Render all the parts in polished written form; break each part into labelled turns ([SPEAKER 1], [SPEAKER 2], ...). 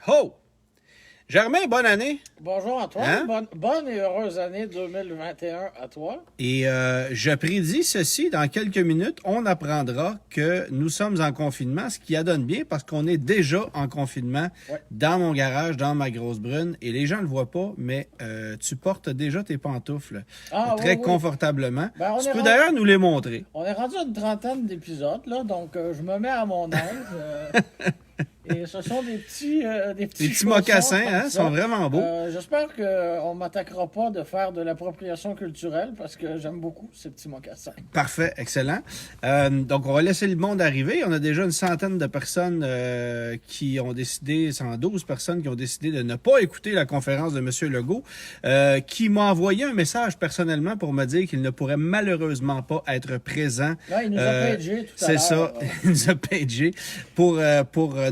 [SPEAKER 1] Ho! Germain, bonne année.
[SPEAKER 2] Bonjour Antoine, bonne et heureuse année 2021 à toi.
[SPEAKER 1] Et je prédis ceci, dans quelques minutes, on apprendra que nous sommes en confinement, ce qui adonne bien parce qu'on est déjà en confinement dans mon garage, dans ma grosse brune. Et les gens ne le voient pas, mais tu portes déjà tes pantoufles très confortablement. Ben, tu peux d'ailleurs nous les montrer.
[SPEAKER 2] On est rendu à une trentaine d'épisodes, là, donc je me mets à mon aise. Et ce sont des petits
[SPEAKER 1] mocassins, hein, sont vraiment beaux.
[SPEAKER 2] J'espère qu'on ne m'attaquera pas de faire de l'appropriation culturelle parce que j'aime beaucoup ces petits mocassins.
[SPEAKER 1] Parfait, excellent. Donc, on va laisser le monde arriver. On a déjà une centaine de personnes qui ont décidé, 112 personnes qui ont décidé de ne pas écouter la conférence de M. Legault, qui m'a envoyé un message personnellement pour me dire qu'il ne pourrait malheureusement pas être présent.
[SPEAKER 2] Là, il nous a pagé tout à l'heure.
[SPEAKER 1] C'est ça, il nous a pagé pour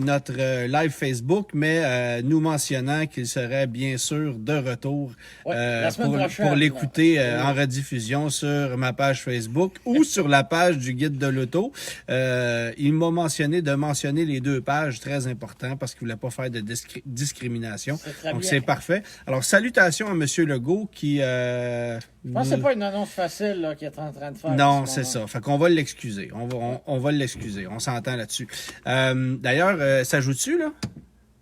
[SPEAKER 1] notre live Facebook, mais nous mentionnant qu'il serait bien sûr de retour pour l'écouter en rediffusion sur ma page Facebook ou sur la page du Guide de l'auto. Il m'a mentionné de mentionner les deux pages, très important, parce qu'il ne voulait pas faire de discrimination. Donc, c'est parfait. Alors, salutations à M. Legault qui...
[SPEAKER 2] Je pense que c'est pas une annonce facile qu'il est en train de faire.
[SPEAKER 1] Non, c'est ça. Fait qu'on va l'excuser. On va l'excuser. On s'entend là-dessus. D'ailleurs, ça joue-tu, là?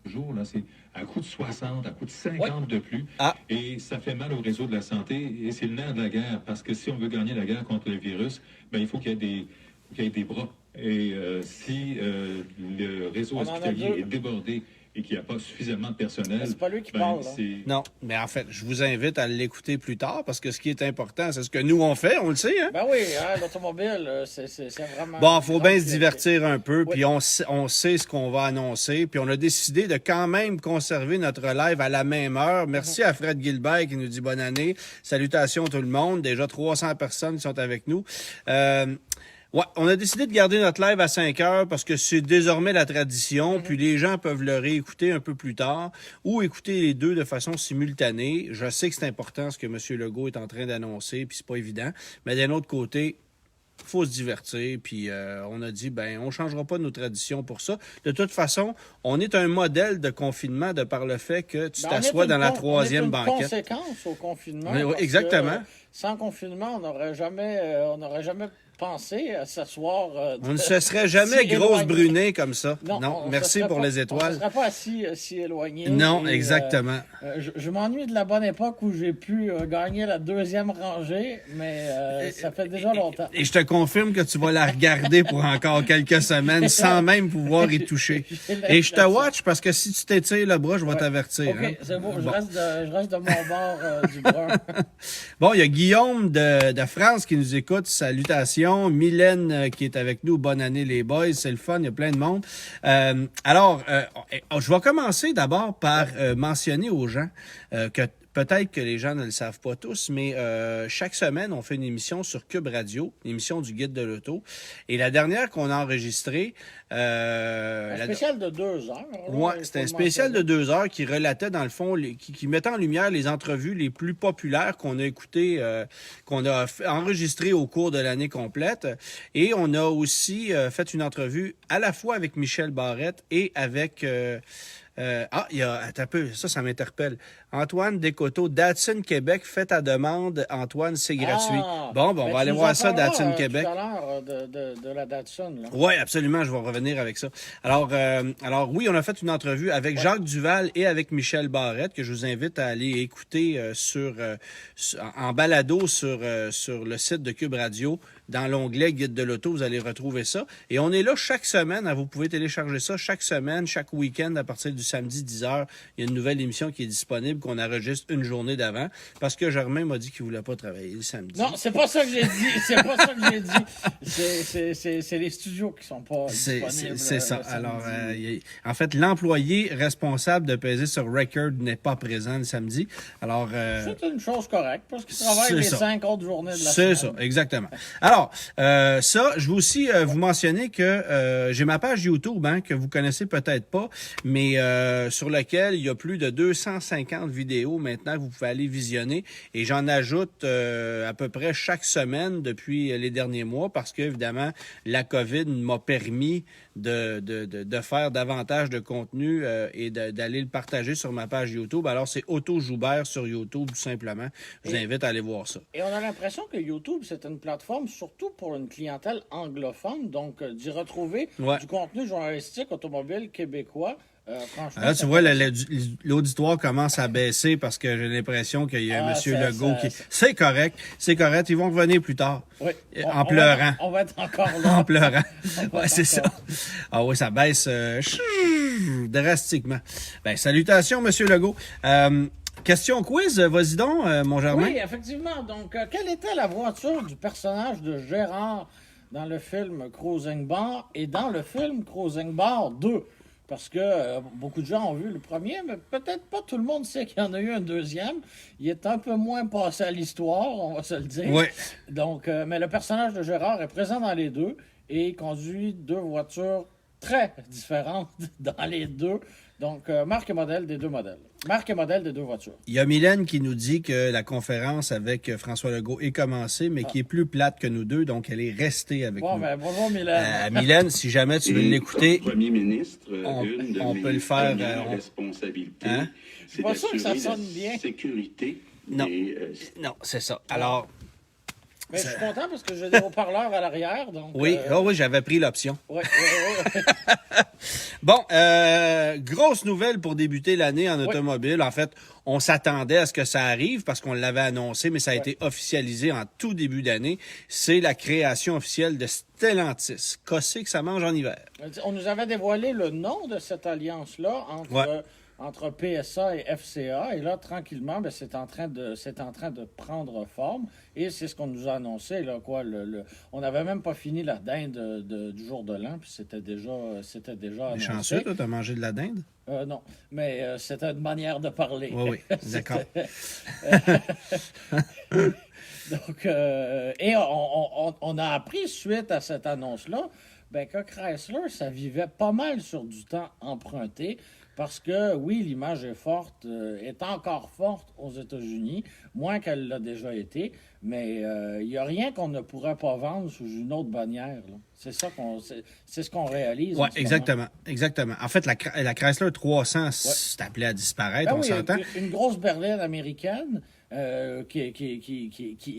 [SPEAKER 3] Jour, là, c'est à coup de 60, à coup de 50 de plus. Ah. Et ça fait mal au réseau de la santé. Et c'est le nerf de la guerre. Parce que si on veut gagner la guerre contre le virus, ben, il faut qu'il y ait des bras. Et si le réseau hospitalier est débordé et qu'il n'y a pas suffisamment de personnel...
[SPEAKER 2] C'est pas lui qui parle, là.
[SPEAKER 1] Non, mais en fait, je vous invite à l'écouter plus tard, parce que ce qui est important, c'est ce que nous, on fait, on le sait, hein?
[SPEAKER 2] Ben oui, hein, l'automobile, c'est vraiment...
[SPEAKER 1] Bon, il faut bien se divertir un peu, puis on sait ce qu'on va annoncer, puis on a décidé de quand même conserver notre live à la même heure. Merci à Fred Gilbert qui nous dit bonne année. Salutations à tout le monde. Déjà 300 personnes qui sont avec nous. Ouais, on a décidé de garder notre live à 5 heures parce que c'est désormais la tradition, puis les gens peuvent le réécouter un peu plus tard ou écouter les deux de façon simultanée. Je sais que c'est important ce que M. Legault est en train d'annoncer, puis c'est pas évident, mais d'un autre côté, faut se divertir, puis on a dit, ben on changera pas nos traditions pour ça. De toute façon, on est un modèle de confinement de par le fait que tu t'assois dans la troisième banquette.
[SPEAKER 2] C'est une conséquence au confinement.
[SPEAKER 1] Oui, exactement.
[SPEAKER 2] Sans confinement, on n'aurait jamais pensé à s'asseoir.
[SPEAKER 1] On ne se serait jamais grosse brunée comme ça. Non, merci pour les étoiles.
[SPEAKER 2] On ne serait pas assis si éloigné.
[SPEAKER 1] Non, exactement.
[SPEAKER 2] Je m'ennuie de la bonne époque où j'ai pu gagner la deuxième rangée, mais ça fait déjà longtemps.
[SPEAKER 1] Et je te confirme que tu vas la regarder pour encore quelques semaines sans même pouvoir y toucher. Et je te watch parce que si tu t'étires le bras, je vais t'avertir.
[SPEAKER 2] OK, hein? C'est bon. Je reste de mon bord du bras.
[SPEAKER 1] Bon, il y a Guillaume de France qui nous écoute. Salutations. Mylène qui est avec nous. Bonne année les boys. C'est le fun. Il y a plein de monde. Alors, je vais commencer d'abord par mentionner aux gens que peut-être que les gens ne le savent pas tous, mais chaque semaine, on fait une émission sur Cube Radio, une émission du Guide de l'auto. Et la dernière qu'on a enregistrée...
[SPEAKER 2] un spécial de 2 heures.
[SPEAKER 1] Oui, c'était un spécial de 2 heures qui relatait, dans le fond, qui mettait en lumière les entrevues les plus populaires qu'on a écoutées, qu'on a enregistrées au cours de l'année complète. Et on a aussi fait une entrevue à la fois avec Michel Barrette et avec... il y a un peu, ça m'interpelle. Antoine Descoteaux, Datsun Québec, fais ta demande, Antoine, c'est gratuit. Bon, on va aller voir ça, Datsun Québec.
[SPEAKER 2] Tout à l'heure de la Datsun.
[SPEAKER 1] Oui, absolument, je vais revenir avec ça. Alors oui, on a fait une entrevue avec Jacques Duval et avec Michel Barrette, que je vous invite à aller écouter en balado sur le site de Cube Radio. Dans l'onglet Guide de l'auto, vous allez retrouver ça. Et on est là chaque semaine. Vous pouvez télécharger ça chaque semaine, chaque week-end, à partir du samedi 10h. Il y a une nouvelle émission qui est disponible, qu'on enregistre une journée d'avant, parce que Germain m'a dit qu'il ne voulait pas travailler le samedi.
[SPEAKER 2] Non, c'est pas ça que j'ai dit. C'est pas ça que j'ai dit. C'est les studios qui sont pas disponibles.
[SPEAKER 1] C'est ça. Alors, en fait, l'employé responsable de peser sur Record n'est pas présent le samedi. Alors,
[SPEAKER 2] c'est une chose correcte, parce qu'il travaille les 5 autres journées de la semaine.
[SPEAKER 1] C'est ça, exactement. Alors, Alors, ça, je veux aussi vous mentionner que j'ai ma page YouTube, que vous connaissez peut-être pas, mais sur laquelle il y a plus de 250 vidéos maintenant que vous pouvez aller visionner. Et j'en ajoute à peu près chaque semaine depuis les derniers mois parce que, évidemment, la COVID m'a permis de faire davantage de contenu et d'aller le partager sur ma page YouTube. Alors, c'est Otto Joubert sur YouTube, tout simplement. Je vous invite à aller voir ça.
[SPEAKER 2] Et on a l'impression que YouTube, c'est une plateforme surtout pour une clientèle anglophone, donc d'y retrouver du contenu journalistique automobile québécois. Franchement,
[SPEAKER 1] là, tu vois, l'auditoire commence à baisser parce que j'ai l'impression qu'il y a M. Legault qui... C'est correct, ils vont revenir plus tard.
[SPEAKER 2] Oui.
[SPEAKER 1] En pleurant.
[SPEAKER 2] On va être encore là.
[SPEAKER 1] En pleurant. Ouais, c'est ça. Ah oui, ça baisse drastiquement. Ben, salutations, M. Legault. Question quiz, vas-y donc, mon Germain.
[SPEAKER 2] Oui, effectivement. Donc, quelle était la voiture du personnage de Gérard dans le film Cruising Bar et dans le film Cruising Bar 2? Parce que beaucoup de gens ont vu le premier, mais peut-être pas tout le monde sait qu'il y en a eu un deuxième. Il est un peu moins passé à l'histoire, on va se le dire.
[SPEAKER 1] Oui.
[SPEAKER 2] Donc, mais le personnage de Gérard est présent dans les deux et il conduit deux voitures très différentes dans les deux. Donc, marque et modèle des deux modèles. Marque et modèle des deux voitures.
[SPEAKER 1] Il y a Mylène qui nous dit que la conférence avec François Legault est commencée, mais qui est plus plate que nous deux, donc elle est restée avec nous.
[SPEAKER 2] Ben, bonjour Mylène.
[SPEAKER 1] Mylène, si jamais tu veux l'écouter,
[SPEAKER 4] Premier ministre,
[SPEAKER 1] on peut le faire.
[SPEAKER 4] Responsabilité,
[SPEAKER 2] je suis pas sûr que ça sonne bien.
[SPEAKER 4] Sécurité.
[SPEAKER 1] Non, non, c'est ça. Alors...
[SPEAKER 2] Mais je suis content parce que j'ai des haut-parleurs à l'arrière. Donc,
[SPEAKER 1] oui, oui, j'avais pris l'option.
[SPEAKER 2] Oui.
[SPEAKER 1] Bon, grosse nouvelle pour débuter l'année en automobile. En fait, on s'attendait à ce que ça arrive parce qu'on l'avait annoncé, mais ça a été officialisé en tout début d'année. C'est la création officielle de Stellantis. Qu'est-ce que ça mange en hiver?
[SPEAKER 2] On nous avait dévoilé le nom de cette alliance-là entre PSA et FCA. Et là, tranquillement, c'est en train de prendre forme. Et c'est ce qu'on nous a annoncé. Là, on n'avait même pas fini la dinde du jour de l'an, puis c'était déjà annoncé.
[SPEAKER 1] Chanceux, toi, t'as mangé de la dinde?
[SPEAKER 2] Non, mais c'était une manière de parler.
[SPEAKER 1] Oui, d'accord.
[SPEAKER 2] Donc, et on a appris, suite à cette annonce-là, que Chrysler, ça vivait pas mal sur du temps emprunté. Parce que, oui, l'image est forte, est encore forte aux États-Unis, moins qu'elle l'a déjà été, mais il n'y a rien qu'on ne pourrait pas vendre sous une autre bannière. Là. C'est ce qu'on réalise.
[SPEAKER 1] Oui, exactement. En fait, la Chrysler 300 c'est appelé à disparaître, on s'entend.
[SPEAKER 2] Une grosse berline américaine, et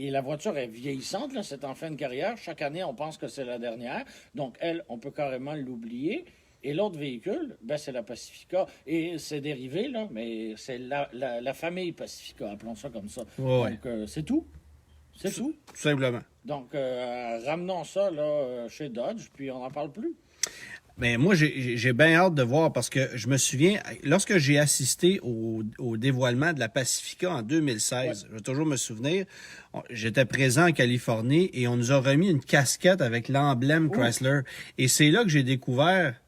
[SPEAKER 2] la voiture est vieillissante, là, c'est en fin de carrière. Chaque année, on pense que c'est la dernière. Donc, elle, on peut carrément l'oublier. Et l'autre véhicule, c'est la Pacifica. Et c'est dérivé, là, mais c'est la famille Pacifica, appelons ça comme ça.
[SPEAKER 1] Ouais.
[SPEAKER 2] Donc, c'est tout. C'est tout.
[SPEAKER 1] Tout simplement.
[SPEAKER 2] Donc, ramenons ça là, chez Dodge, puis on n'en parle plus.
[SPEAKER 1] Mais moi, j'ai bien hâte de voir parce que je me souviens, lorsque j'ai assisté au dévoilement de la Pacifica en 2016, je vais toujours me souvenir, j'étais présent en Californie et on nous a remis une casquette avec l'emblème Chrysler. Et c'est là que j'ai découvert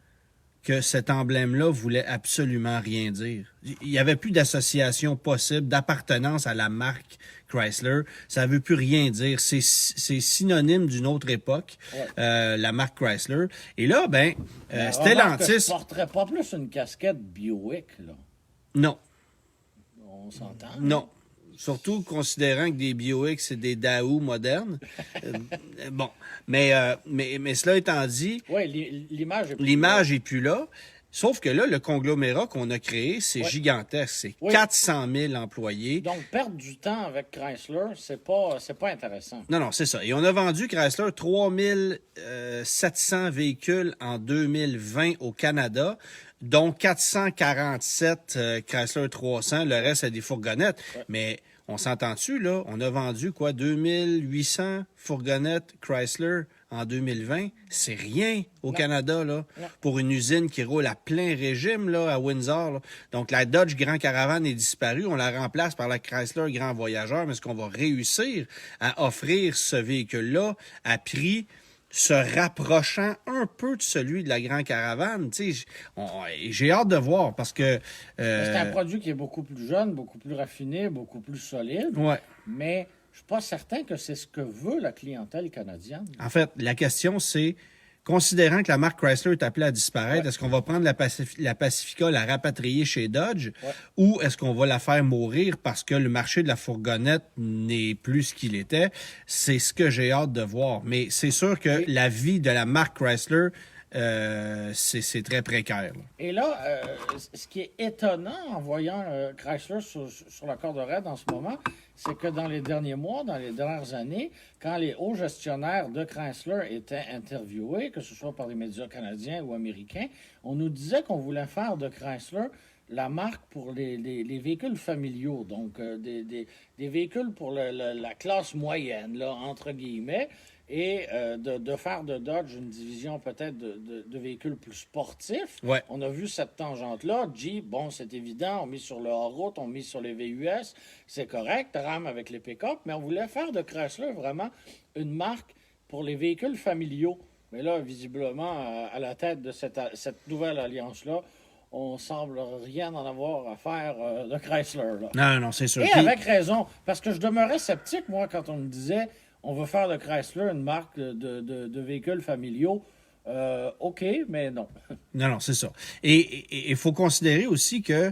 [SPEAKER 1] que cet emblème-là voulait absolument rien dire. Il n'y avait plus d'association possible, d'appartenance à la marque Chrysler. Ça ne veut plus rien dire. C'est synonyme d'une autre époque, la marque Chrysler. Et là, Stellantis...
[SPEAKER 2] Je ne porterais pas plus une casquette Buick, là.
[SPEAKER 1] Non.
[SPEAKER 2] On s'entend?
[SPEAKER 1] Non. Surtout considérant que des Buick, c'est des Daewoo modernes. Bon. Mais cela étant dit...
[SPEAKER 2] Oui,
[SPEAKER 1] l'image est plus là. Sauf que là, le conglomérat qu'on a créé, c'est gigantesque. C'est 400 000 employés.
[SPEAKER 2] Donc, perdre du temps avec Chrysler, c'est pas intéressant.
[SPEAKER 1] Non, c'est ça. Et on a vendu Chrysler 3700 véhicules en 2020 au Canada, dont 447 Chrysler 300. Le reste, c'est des fourgonnettes. Ouais. Mais on s'entend-tu, là? On a vendu, 2800 fourgonnettes Chrysler en 2020. C'est rien au Canada, là, pour une usine qui roule à plein régime, là, à Windsor. Là. Donc, la Dodge Grand Caravan est disparue. On la remplace par la Chrysler Grand Voyageur. Mais est-ce qu'on va réussir à offrir ce véhicule-là à prix se rapprochant un peu de celui de la Grand Caravane? J'ai hâte de voir parce que...
[SPEAKER 2] C'est un produit qui est beaucoup plus jeune, beaucoup plus raffiné, beaucoup plus solide.
[SPEAKER 1] Ouais.
[SPEAKER 2] Mais je suis pas certain que c'est ce que veut la clientèle canadienne.
[SPEAKER 1] En fait, la question, c'est, considérant que la marque Chrysler est appelée à disparaître, est-ce qu'on va prendre la Pacifica, la rapatrier chez Dodge, ou est-ce qu'on va la faire mourir parce que le marché de la fourgonnette n'est plus ce qu'il était? C'est ce que j'ai hâte de voir. Mais c'est sûr que la vie de la marque Chrysler, c'est très précaire. Là.
[SPEAKER 2] Et là, ce qui est étonnant en voyant Chrysler sur la corde raide en ce moment, c'est que dans les derniers mois, dans les dernières années, quand les hauts gestionnaires de Chrysler étaient interviewés, que ce soit par les médias canadiens ou américains, on nous disait qu'on voulait faire de Chrysler la marque pour les véhicules familiaux, donc des véhicules pour la classe moyenne, là, entre guillemets, et de faire de Dodge une division peut-être de véhicules plus sportifs.
[SPEAKER 1] Ouais.
[SPEAKER 2] On a vu cette tangente-là. Jeep, bon, c'est évident, on mise sur le hors-route, on mise sur les VUS, c'est correct, Ram avec les pick-up, mais on voulait faire de Chrysler vraiment une marque pour les véhicules familiaux. Mais là, visiblement, à la tête de cette nouvelle alliance-là, on semble rien en avoir à faire de Chrysler. Là.
[SPEAKER 1] Non, c'est sûr.
[SPEAKER 2] Et avec raison, parce que je demeurais sceptique, moi, quand on me disait on veut faire de Chrysler une marque de véhicules familiaux. OK, mais non.
[SPEAKER 1] Non, c'est ça. Et il faut considérer aussi que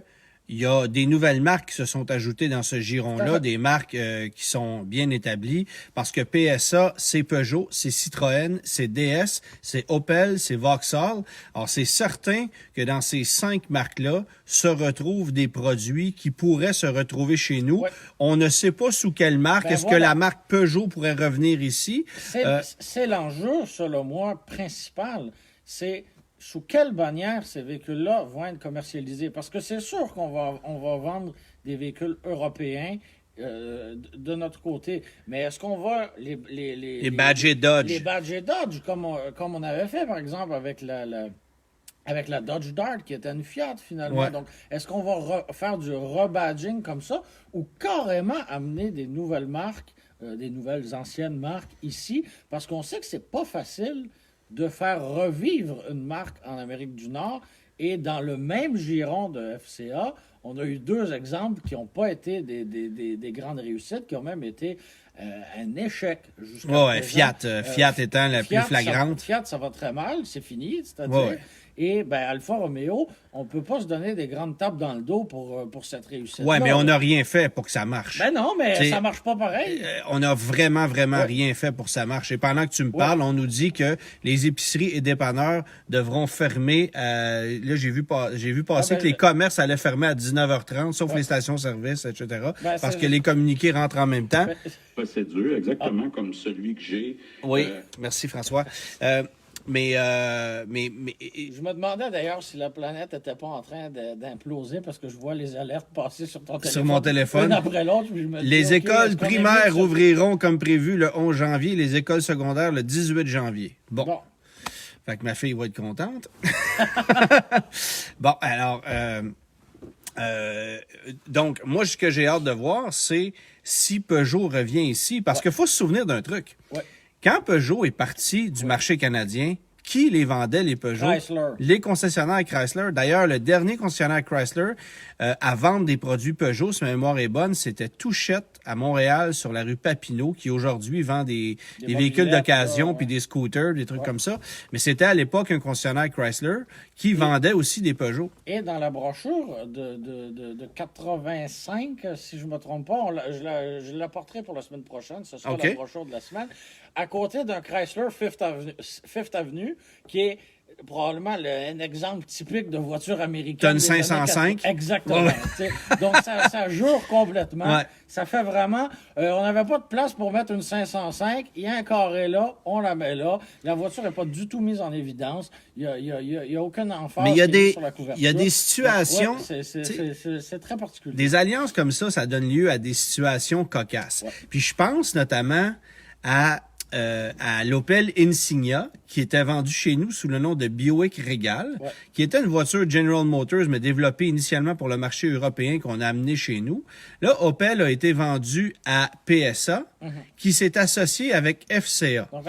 [SPEAKER 1] il y a des nouvelles marques qui se sont ajoutées dans ce giron-là, des marques qui sont bien établies, parce que PSA, c'est Peugeot, c'est Citroën, c'est DS, c'est Opel, c'est Vauxhall. Alors, c'est certain que dans ces 5 marques-là se retrouvent des produits qui pourraient se retrouver chez nous. Ouais. On ne sait pas sous quelle marque. Est-ce que la marque Peugeot pourrait revenir ici?
[SPEAKER 2] C'est l'enjeu, selon moi, principal. C'est sous quelle bannière ces véhicules-là vont être commercialisés? Parce que c'est sûr qu'on va vendre des véhicules européens de notre côté. Mais est-ce qu'on va
[SPEAKER 1] les badger Dodge?
[SPEAKER 2] Les badger Dodge, comme on avait fait, par exemple, avec la Dodge Dart, qui était une Fiat, finalement. Ouais. Donc, est-ce qu'on va faire du rebadging comme ça ou carrément amener des nouvelles marques, des nouvelles anciennes marques ici? Parce qu'on sait que c'est pas facile de faire revivre une marque en Amérique du Nord. Et dans le même giron de FCA, on a eu 2 exemples qui n'ont pas été des grandes réussites, qui ont même été un échec.
[SPEAKER 1] Oui, Fiat étant la plus flagrante.
[SPEAKER 2] Fiat, ça va très mal, c'est fini, c'est-à-dire... Et Alfa Romeo, on ne peut pas se donner des grandes tapes dans le dos pour cette réussite.
[SPEAKER 1] Oui, mais on n'a rien fait pour que ça marche.
[SPEAKER 2] Ben non, mais ça marche pas pareil.
[SPEAKER 1] On n'a vraiment rien fait pour que ça marche. Et pendant que tu me parles, on nous dit que les épiceries et dépanneurs devront fermer. Là, j'ai vu passer que les commerces allaient fermer à 19h30, sauf les stations-service, etc. Parce que les communiqués rentrent en même temps.
[SPEAKER 4] Procédure, exactement comme celui que j'ai.
[SPEAKER 1] Oui, merci François. Mais
[SPEAKER 2] je me demandais d'ailleurs si la planète n'était pas en train d'imploser parce que je vois les alertes passer sur ton téléphone.
[SPEAKER 1] Sur mon téléphone.
[SPEAKER 2] Une après l'autre.
[SPEAKER 1] Les écoles primaires ouvriront comme prévu le 11 janvier, les écoles secondaires le 18 janvier. Bon. Fait que ma fille va être contente. Bon, alors, donc, moi, ce que j'ai hâte de voir, c'est si Peugeot revient ici. Parce qu'il faut se souvenir d'un truc.
[SPEAKER 2] Ouais.
[SPEAKER 1] Quand Peugeot est parti du marché canadien, qui les vendait, les Peugeot?
[SPEAKER 2] Chrysler.
[SPEAKER 1] Les concessionnaires Chrysler. D'ailleurs, le dernier concessionnaire Chrysler à vendre des produits Peugeot, si ma mémoire est bonne, c'était Touchette à Montréal, sur la rue Papineau, qui aujourd'hui vend des véhicules d'occasion, puis des scooters, des trucs comme ça. Mais c'était à l'époque un concessionnaire Chrysler qui vendait aussi des Peugeot.
[SPEAKER 2] Et dans la brochure de 85, si je ne me trompe pas, je l'apporterai pour la semaine prochaine, ce sera la brochure de la semaine, à côté d'un Chrysler Fifth Avenue, qui est probablement un exemple typique de voiture américaine.
[SPEAKER 1] T'as une 505.
[SPEAKER 2] Exactement. Ouais. Donc, ça jure complètement. Ouais. Ça fait vraiment... on n'avait pas de place pour mettre une 505. Il y a un carré là, on la met là. La voiture n'est pas du tout mise en évidence. Il y a aucun emphase sur la couverture.
[SPEAKER 1] Il y a des situations...
[SPEAKER 2] Ouais, c'est très particulier.
[SPEAKER 1] Des alliances comme ça donne lieu à des situations cocasses. Ouais. Puis je pense notamment à l'Opel Insignia, qui était vendu chez nous sous le nom de Buick Regal, qui était une voiture General Motors, mais développée initialement pour le marché européen qu'on a amené chez nous. Là, Opel a été vendu à PSA, qui s'est associé avec FCA.
[SPEAKER 2] Donc,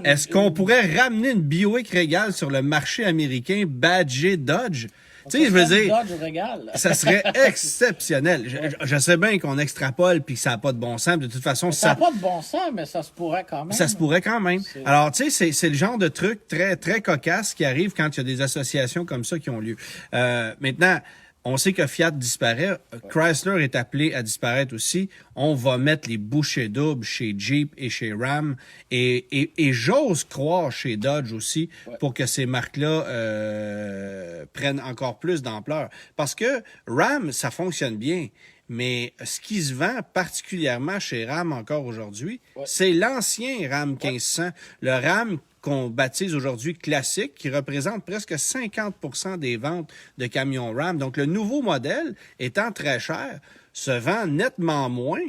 [SPEAKER 1] est-ce qu'on pourrait ramener une Buick Regal sur le marché américain badgé Dodge? Tu sais, je veux dire,
[SPEAKER 2] Dodge régale.
[SPEAKER 1] ça serait exceptionnel. Je sais bien qu'on extrapole puis que ça n'a pas de bon sens. De toute façon,
[SPEAKER 2] Ça n'a pas de bon sens, mais ça se pourrait quand même.
[SPEAKER 1] ça se pourrait quand même. Alors, tu sais, c'est le genre de truc très, très cocasse qui arrive quand il y a des associations comme ça qui ont lieu. Maintenant, on sait que Fiat disparaît. Chrysler est appelé à disparaître aussi. On va mettre les bouchées doubles chez Jeep et chez Ram. Et j'ose croire chez Dodge aussi pour que ces marques-là prennent encore plus d'ampleur. Parce que Ram, ça fonctionne bien. Mais ce qui se vend particulièrement chez Ram encore aujourd'hui, c'est l'ancien Ram 1500. Le Ram qu'on baptise aujourd'hui classique, qui représente presque 50% des ventes de camions Ram. Donc, le nouveau modèle, étant très cher, se vend nettement moins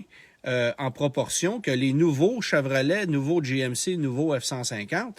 [SPEAKER 1] en proportion que les nouveaux Chevrolet, nouveaux GMC, nouveaux F-150.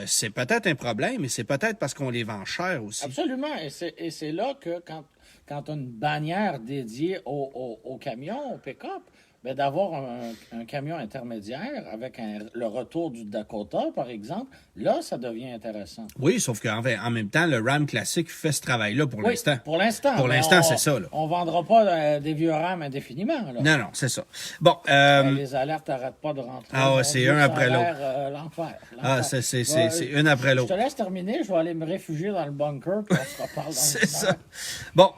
[SPEAKER 1] C'est peut-être un problème, mais c'est peut-être parce qu'on les vend cher aussi.
[SPEAKER 2] Absolument. Et c'est là que quand on a une bannière dédiée au camion, au pick-up, ben d'avoir un camion intermédiaire avec le retour du Dakota, par exemple, là, ça devient intéressant.
[SPEAKER 1] Oui, sauf qu'en même temps, le Ram classique fait ce travail-là pour l'instant.
[SPEAKER 2] Pour l'instant.
[SPEAKER 1] Pour l'instant, c'est ça. Là.
[SPEAKER 2] On ne vendra pas des vieux Ram indéfiniment. Là.
[SPEAKER 1] Non, c'est ça. Bon.
[SPEAKER 2] Les alertes n'arrêtent pas de rentrer.
[SPEAKER 1] Ah ouais, c'est un après l'autre.
[SPEAKER 2] L'enfer.
[SPEAKER 1] Ah, c'est une après l'autre.
[SPEAKER 2] Je te laisse terminer. Je vais aller me réfugier dans le bunker puis on se reparle dans
[SPEAKER 1] C'est ça. Bon,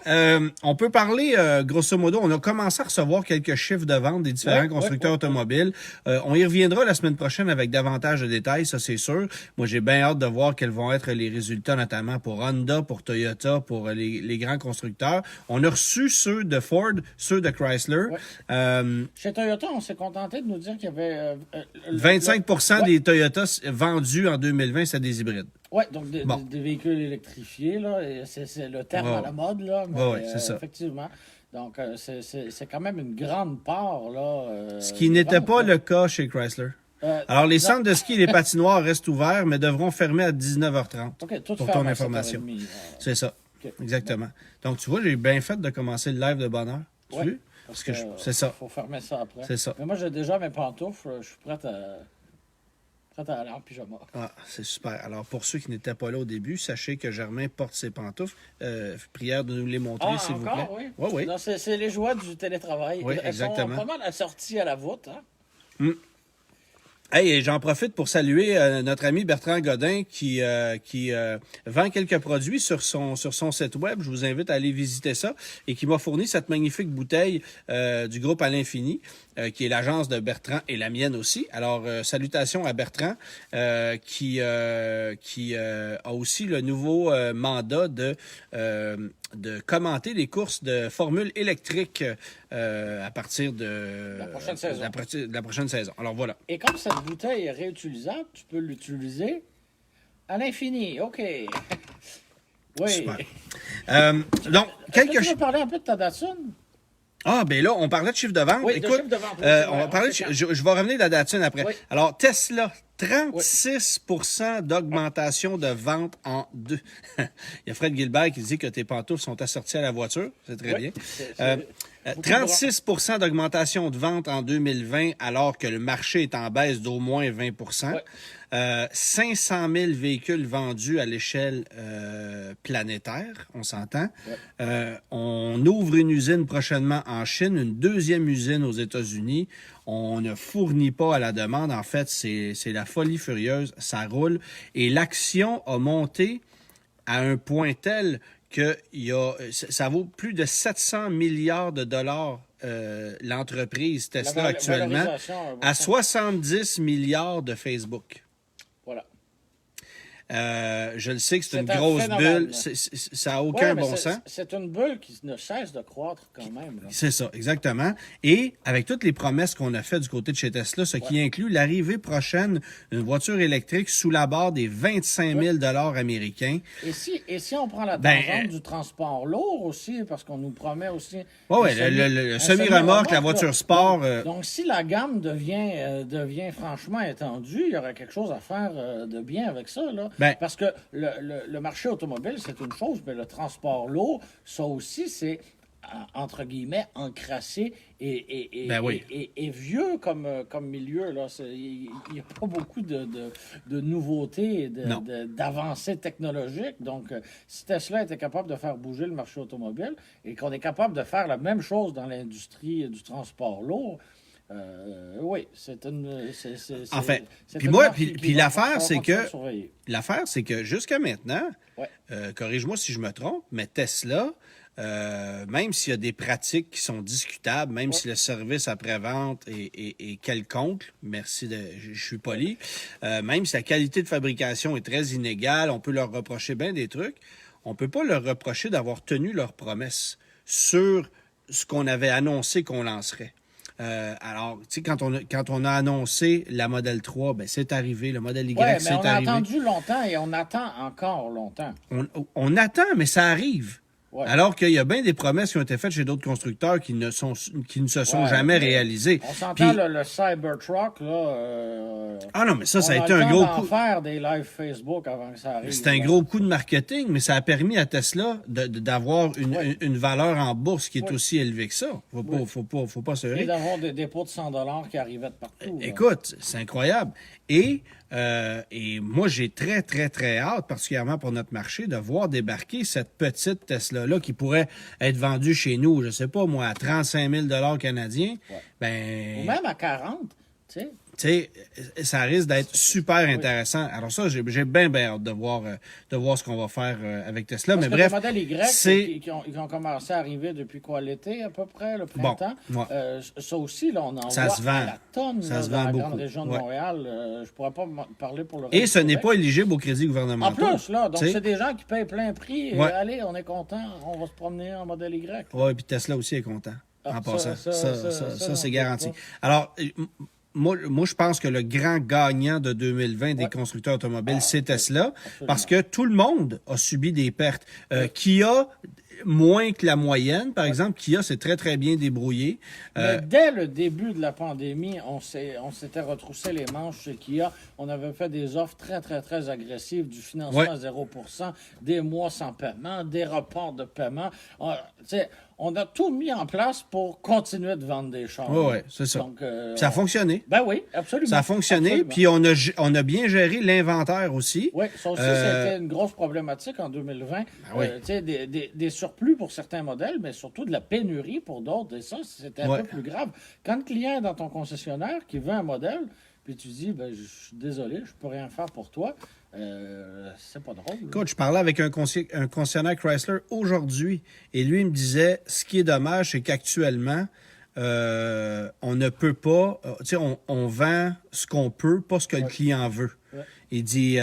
[SPEAKER 1] on peut parler, grosso modo, on a commencé à recevoir quelques chiffres de vente des différents constructeurs automobiles. On y reviendra la semaine prochaine avec davantage de détails, ça c'est sûr. Moi, j'ai bien hâte de voir quels vont être les résultats, notamment pour Honda, pour Toyota, pour les grands constructeurs. On a reçu ceux de Ford, ceux de Chrysler.
[SPEAKER 2] Chez Toyota, on s'est contenté de nous dire qu'il y avait...
[SPEAKER 1] 25% des Toyota vendus en 2020, c'est des hybrides.
[SPEAKER 2] Oui, donc des véhicules électrifiés, là, c'est le terme à la mode, là.
[SPEAKER 1] Oui, c'est ça.
[SPEAKER 2] Effectivement. Donc, c'est quand même une grande part, là.
[SPEAKER 1] Ce qui n'était pas le cas chez Chrysler. Alors, les centres de ski et les patinoires restent ouverts, mais devront fermer à 19h30 pour ton information. C'est ça. Okay. Exactement. Donc, tu vois, j'ai bien fait de commencer le live de bonne heure. Tu vois? Parce que c'est ça.
[SPEAKER 2] Il faut fermer ça après.
[SPEAKER 1] C'est ça.
[SPEAKER 2] Mais moi, j'ai déjà mes pantoufles. Je suis prête à aller en pyjama.
[SPEAKER 1] Ah, c'est super. Alors, pour ceux qui n'étaient pas là au début, sachez que Germain porte ses pantoufles. Prière de nous les montrer, s'il vous plaît.
[SPEAKER 2] Oui.
[SPEAKER 1] Oui.
[SPEAKER 2] Non, c'est les joies du télétravail.
[SPEAKER 1] Oui, exactement.
[SPEAKER 2] Elles sont pas mal assorties à la voûte. Hein?
[SPEAKER 1] Hey, j'en profite pour saluer notre ami Bertrand Godin qui vend quelques produits sur son site web. Je vous invite à aller visiter ça et qui m'a fourni cette magnifique bouteille du groupe À l'Infini, qui est l'agence de Bertrand et la mienne aussi. Alors, salutations à Bertrand qui a aussi le nouveau mandat de commenter les courses de formule électrique à partir de la prochaine saison. Alors voilà.
[SPEAKER 2] Et comme cette bouteille est réutilisable, tu peux l'utiliser à l'infini. OK. Oui.
[SPEAKER 1] Super. Donc,
[SPEAKER 2] tu veux parler un peu de ta Datsun?
[SPEAKER 1] Ah, ben là, on parlait de chiffre de vente.
[SPEAKER 2] Oui,
[SPEAKER 1] écoute,
[SPEAKER 2] de chiffre de vente.
[SPEAKER 1] on va parler je vais revenir de la Datsun après.
[SPEAKER 2] Oui.
[SPEAKER 1] Alors, Tesla, 36% d'augmentation de vente en deux. Il y a Fred Gilbert qui dit que tes pantoufles sont assorties à la voiture. C'est très bien. 36% d'augmentation de vente en 2020 alors que le marché est en baisse d'au moins 20%. 500 000 véhicules vendus à l'échelle planétaire, on s'entend. On ouvre une usine prochainement en Chine, une deuxième usine aux États-Unis. On ne fournit pas à la demande. En fait, c'est la folie furieuse. Ça roule. Et l'action a monté à un point tel que ça vaut plus de 700 milliards de dollars l'entreprise Tesla actuellement, à 70 milliards de Facebook.
[SPEAKER 2] Voilà.
[SPEAKER 1] Je le sais que c'est une grosse bulle. Ça n'a aucun bon sens.
[SPEAKER 2] C'est une bulle qui ne cesse de croître quand même.
[SPEAKER 1] C'est ça, exactement. Et avec toutes les promesses qu'on a faites du côté de chez Tesla, ce qui inclut l'arrivée prochaine d'une voiture électrique sous la barre des 25 000 américains.
[SPEAKER 2] Et si on prend la tangente du transport lourd aussi, parce qu'on nous promet aussi...
[SPEAKER 1] Oui, le semi-remorque, la voiture sport...
[SPEAKER 2] Donc, si la gamme devient franchement étendue, il y aurait quelque chose à faire de bien avec ça, là. Parce que le marché automobile, c'est une chose, mais le transport lourd, ça aussi, c'est entre guillemets, encrassé et
[SPEAKER 1] Ben oui.
[SPEAKER 2] et vieux comme milieu. Là. Il n'y a pas beaucoup de nouveautés et
[SPEAKER 1] Non.
[SPEAKER 2] d'avancées technologiques. Donc, si Tesla était capable de faire bouger le marché automobile et qu'on est capable de faire la même chose dans l'industrie du transport lourd, oui, c'est une.
[SPEAKER 1] En fait,
[SPEAKER 2] c'est
[SPEAKER 1] puis
[SPEAKER 2] une
[SPEAKER 1] moi,
[SPEAKER 2] marque
[SPEAKER 1] puis
[SPEAKER 2] qui
[SPEAKER 1] l'affaire,
[SPEAKER 2] va
[SPEAKER 1] c'est
[SPEAKER 2] continuer
[SPEAKER 1] que
[SPEAKER 2] à surveiller.
[SPEAKER 1] jusqu'à maintenant,
[SPEAKER 2] Ouais.
[SPEAKER 1] corrige-moi si je me trompe, mais Tesla, même s'il y a des pratiques qui sont discutables, même si le service après-vente est quelconque, merci je suis poli, même si la qualité de fabrication est très inégale, on peut leur reprocher bien des trucs, on peut pas leur reprocher d'avoir tenu leurs promesses sur ce qu'on avait annoncé qu'on lancerait. Alors, tu sais, quand on a annoncé la Model 3, ben c'est arrivé. Le Model Y,
[SPEAKER 2] Oui, mais
[SPEAKER 1] c'est
[SPEAKER 2] on a
[SPEAKER 1] arrivé.
[SPEAKER 2] attendu longtemps et on attend encore longtemps.
[SPEAKER 1] On attend, mais ça arrive.
[SPEAKER 2] Ouais.
[SPEAKER 1] Alors qu'il y a bien des promesses qui ont été faites chez d'autres constructeurs qui ne se sont
[SPEAKER 2] Ouais,
[SPEAKER 1] jamais
[SPEAKER 2] mais
[SPEAKER 1] réalisées.
[SPEAKER 2] On s'entend,
[SPEAKER 1] Puis-
[SPEAKER 2] le Cybertruck, là.
[SPEAKER 1] Ah non, mais ça a
[SPEAKER 2] on
[SPEAKER 1] été
[SPEAKER 2] le
[SPEAKER 1] un
[SPEAKER 2] temps
[SPEAKER 1] gros
[SPEAKER 2] d'en
[SPEAKER 1] coup.
[SPEAKER 2] faire des lives Facebook avant que ça arrive.
[SPEAKER 1] C'est un
[SPEAKER 2] là.
[SPEAKER 1] gros coup de marketing, mais ça a permis à Tesla d'avoir
[SPEAKER 2] Ouais.
[SPEAKER 1] une valeur en bourse qui est
[SPEAKER 2] Ouais.
[SPEAKER 1] aussi élevée que ça. Faut pas se
[SPEAKER 2] Et
[SPEAKER 1] rire.
[SPEAKER 2] d'avoir des dépôts de 100 $ qui arrivaient de partout. là.
[SPEAKER 1] Écoute, c'est incroyable. Et moi, j'ai très, très, très hâte, particulièrement pour notre marché, de voir débarquer cette petite Tesla-là qui pourrait être vendue chez nous, je sais pas, moi, à 35 000 canadiens.
[SPEAKER 2] Ouais.
[SPEAKER 1] Ben,
[SPEAKER 2] Ou même à 40, tu sais.
[SPEAKER 1] tu sais, ça risque d'être super intéressant. Alors ça, j'ai bien hâte de voir ce qu'on va faire avec Tesla.
[SPEAKER 2] Parce
[SPEAKER 1] Mais
[SPEAKER 2] que
[SPEAKER 1] bref,
[SPEAKER 2] le modèle Y
[SPEAKER 1] c'est...
[SPEAKER 2] qui ont commencé à arriver depuis quoi, l'été à peu près, le printemps.
[SPEAKER 1] Bon, ouais.
[SPEAKER 2] Ça aussi, là, on en
[SPEAKER 1] Ça
[SPEAKER 2] voit
[SPEAKER 1] se vend.
[SPEAKER 2] à la tonne
[SPEAKER 1] Ça
[SPEAKER 2] là,
[SPEAKER 1] se
[SPEAKER 2] dans
[SPEAKER 1] vend
[SPEAKER 2] la
[SPEAKER 1] beaucoup.
[SPEAKER 2] grande région de
[SPEAKER 1] Ouais.
[SPEAKER 2] Montréal. Je pourrais pas parler pour le reste
[SPEAKER 1] Et ce
[SPEAKER 2] du
[SPEAKER 1] n'est
[SPEAKER 2] Québec.
[SPEAKER 1] pas éligible au crédit
[SPEAKER 2] En
[SPEAKER 1] gouvernemental.
[SPEAKER 2] plus, là, donc
[SPEAKER 1] Tu sais.
[SPEAKER 2] c'est des gens qui payent plein prix.
[SPEAKER 1] Ouais.
[SPEAKER 2] Allez, on est content, on va se promener en modèle Y.
[SPEAKER 1] Oui, puis Tesla aussi est content,
[SPEAKER 2] Ah,
[SPEAKER 1] en passant.
[SPEAKER 2] ça,
[SPEAKER 1] C'est
[SPEAKER 2] on
[SPEAKER 1] garanti.
[SPEAKER 2] peut pas.
[SPEAKER 1] Alors, moi, je pense que le grand gagnant de 2020 des
[SPEAKER 2] Ouais.
[SPEAKER 1] constructeurs automobiles, c'est Tesla,
[SPEAKER 2] absolument.
[SPEAKER 1] parce que tout le monde a subi des pertes. Kia, moins que la moyenne, par exemple. Kia s'est très, très bien débrouillé.
[SPEAKER 2] Mais dès le début de la pandémie, on s'était retroussé les manches chez Kia. On avait fait des offres très, très, très agressives, du financement
[SPEAKER 1] Ouais.
[SPEAKER 2] à 0%, des mois sans paiement, des reports de paiement. On a tout mis en place pour continuer de vendre des chars.
[SPEAKER 1] Oui, c'est ça.
[SPEAKER 2] Donc,
[SPEAKER 1] Puis ça a fonctionné.
[SPEAKER 2] Ben oui, absolument.
[SPEAKER 1] Ça a fonctionné,
[SPEAKER 2] Absolument.
[SPEAKER 1] puis on a bien géré l'inventaire aussi.
[SPEAKER 2] Oui, ça aussi, c'était une grosse problématique en 2020.
[SPEAKER 1] oui.
[SPEAKER 2] Tu sais, des surplus pour certains modèles, mais surtout de la pénurie pour d'autres. Et ça, c'était un
[SPEAKER 1] Ouais.
[SPEAKER 2] peu plus grave. Quand le client est dans ton concessionnaire qui veut un modèle, puis tu dis, ben, je suis désolé, je peux rien faire pour toi, c'est pas drôle. là.
[SPEAKER 1] Écoute, je parlais avec un concessionnaire Chrysler aujourd'hui et lui il me disait, ce qui est dommage, c'est qu'actuellement, on ne peut pas, tu sais, on vend ce qu'on peut, pas ce que le client veut.
[SPEAKER 2] Ouais.
[SPEAKER 1] Il dit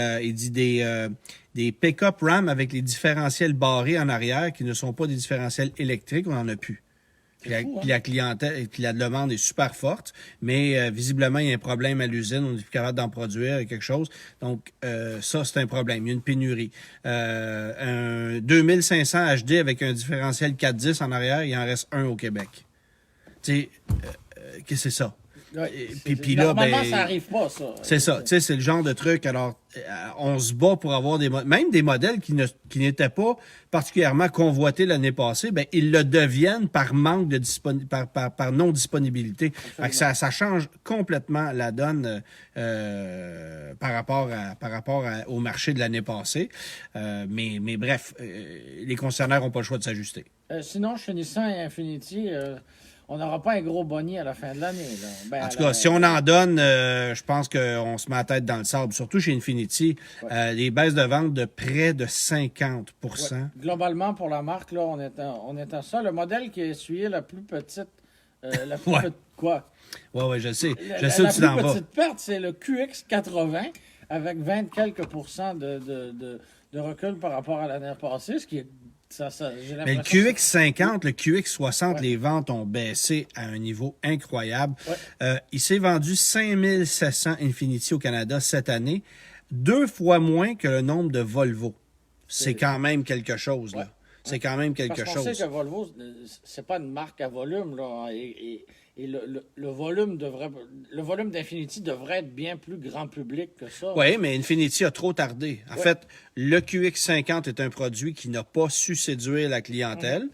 [SPEAKER 1] des pick-up Ram avec les différentiels barrés en arrière qui ne sont pas des différentiels électriques, on n'en a plus. Puis
[SPEAKER 2] fou, hein?
[SPEAKER 1] la clientèle, puis la demande est super forte, mais visiblement, il y a un problème à l'usine, on n'est plus capable d'en produire quelque chose. Donc, ça, c'est un problème. Il y a une pénurie. Un 2500 HD avec un différentiel 410 en arrière, il en reste un au Québec. Tu sais, qu'est-ce que c'est ça?
[SPEAKER 2] Ouais,
[SPEAKER 1] Puis là,
[SPEAKER 2] normalement,
[SPEAKER 1] ben,
[SPEAKER 2] ça n'arrive pas, ça.
[SPEAKER 1] C'est ça, tu sais, c'est le genre de truc. Alors, on se bat pour avoir même des modèles qui n'étaient pas particulièrement convoités l'année passée, ben ils le deviennent par manque de par non-disponibilité. Fait que ça change complètement la donne par rapport au marché de l'année passée. Mais bref, les concessionnaires n'ont pas le choix de s'ajuster.
[SPEAKER 2] Sinon, chez Nissan et Infiniti, on n'aura pas un gros bonnier à la fin de l'année. là. Ben,
[SPEAKER 1] En tout cas, si on en donne, je pense qu'on se met la tête dans le sable. Surtout chez Infiniti, les baisses de vente de près de 50
[SPEAKER 2] Ouais. Globalement, pour la marque, là, on est à ça. Le modèle qui a essuyé la plus petite... la plus
[SPEAKER 1] Ouais.
[SPEAKER 2] quoi?
[SPEAKER 1] Oui, je sais. Je
[SPEAKER 2] La
[SPEAKER 1] sais où tu t'en
[SPEAKER 2] plus
[SPEAKER 1] vas.
[SPEAKER 2] petite perte, c'est le QX80 avec 20 quelques pourcents de recul par rapport à l'année passée, ce qui est... j'ai
[SPEAKER 1] Mais le
[SPEAKER 2] l'impression que
[SPEAKER 1] QX50, le QX60,
[SPEAKER 2] Ouais.
[SPEAKER 1] les ventes ont baissé à un niveau incroyable.
[SPEAKER 2] Ouais.
[SPEAKER 1] Il s'est vendu 5700 Infiniti au Canada cette année, 2 fois moins que le nombre de Volvo. C'est quand même quelque chose, là.
[SPEAKER 2] Ouais.
[SPEAKER 1] C'est quand même quelque
[SPEAKER 2] Parce qu'on
[SPEAKER 1] chose.
[SPEAKER 2] sait que Volvo, c'est pas une marque à volume, là, et le volume d'Infiniti devrait être bien plus grand public que ça.
[SPEAKER 1] Oui, mais Infiniti a trop tardé. En fait, le QX50 est un produit qui n'a pas su séduire la clientèle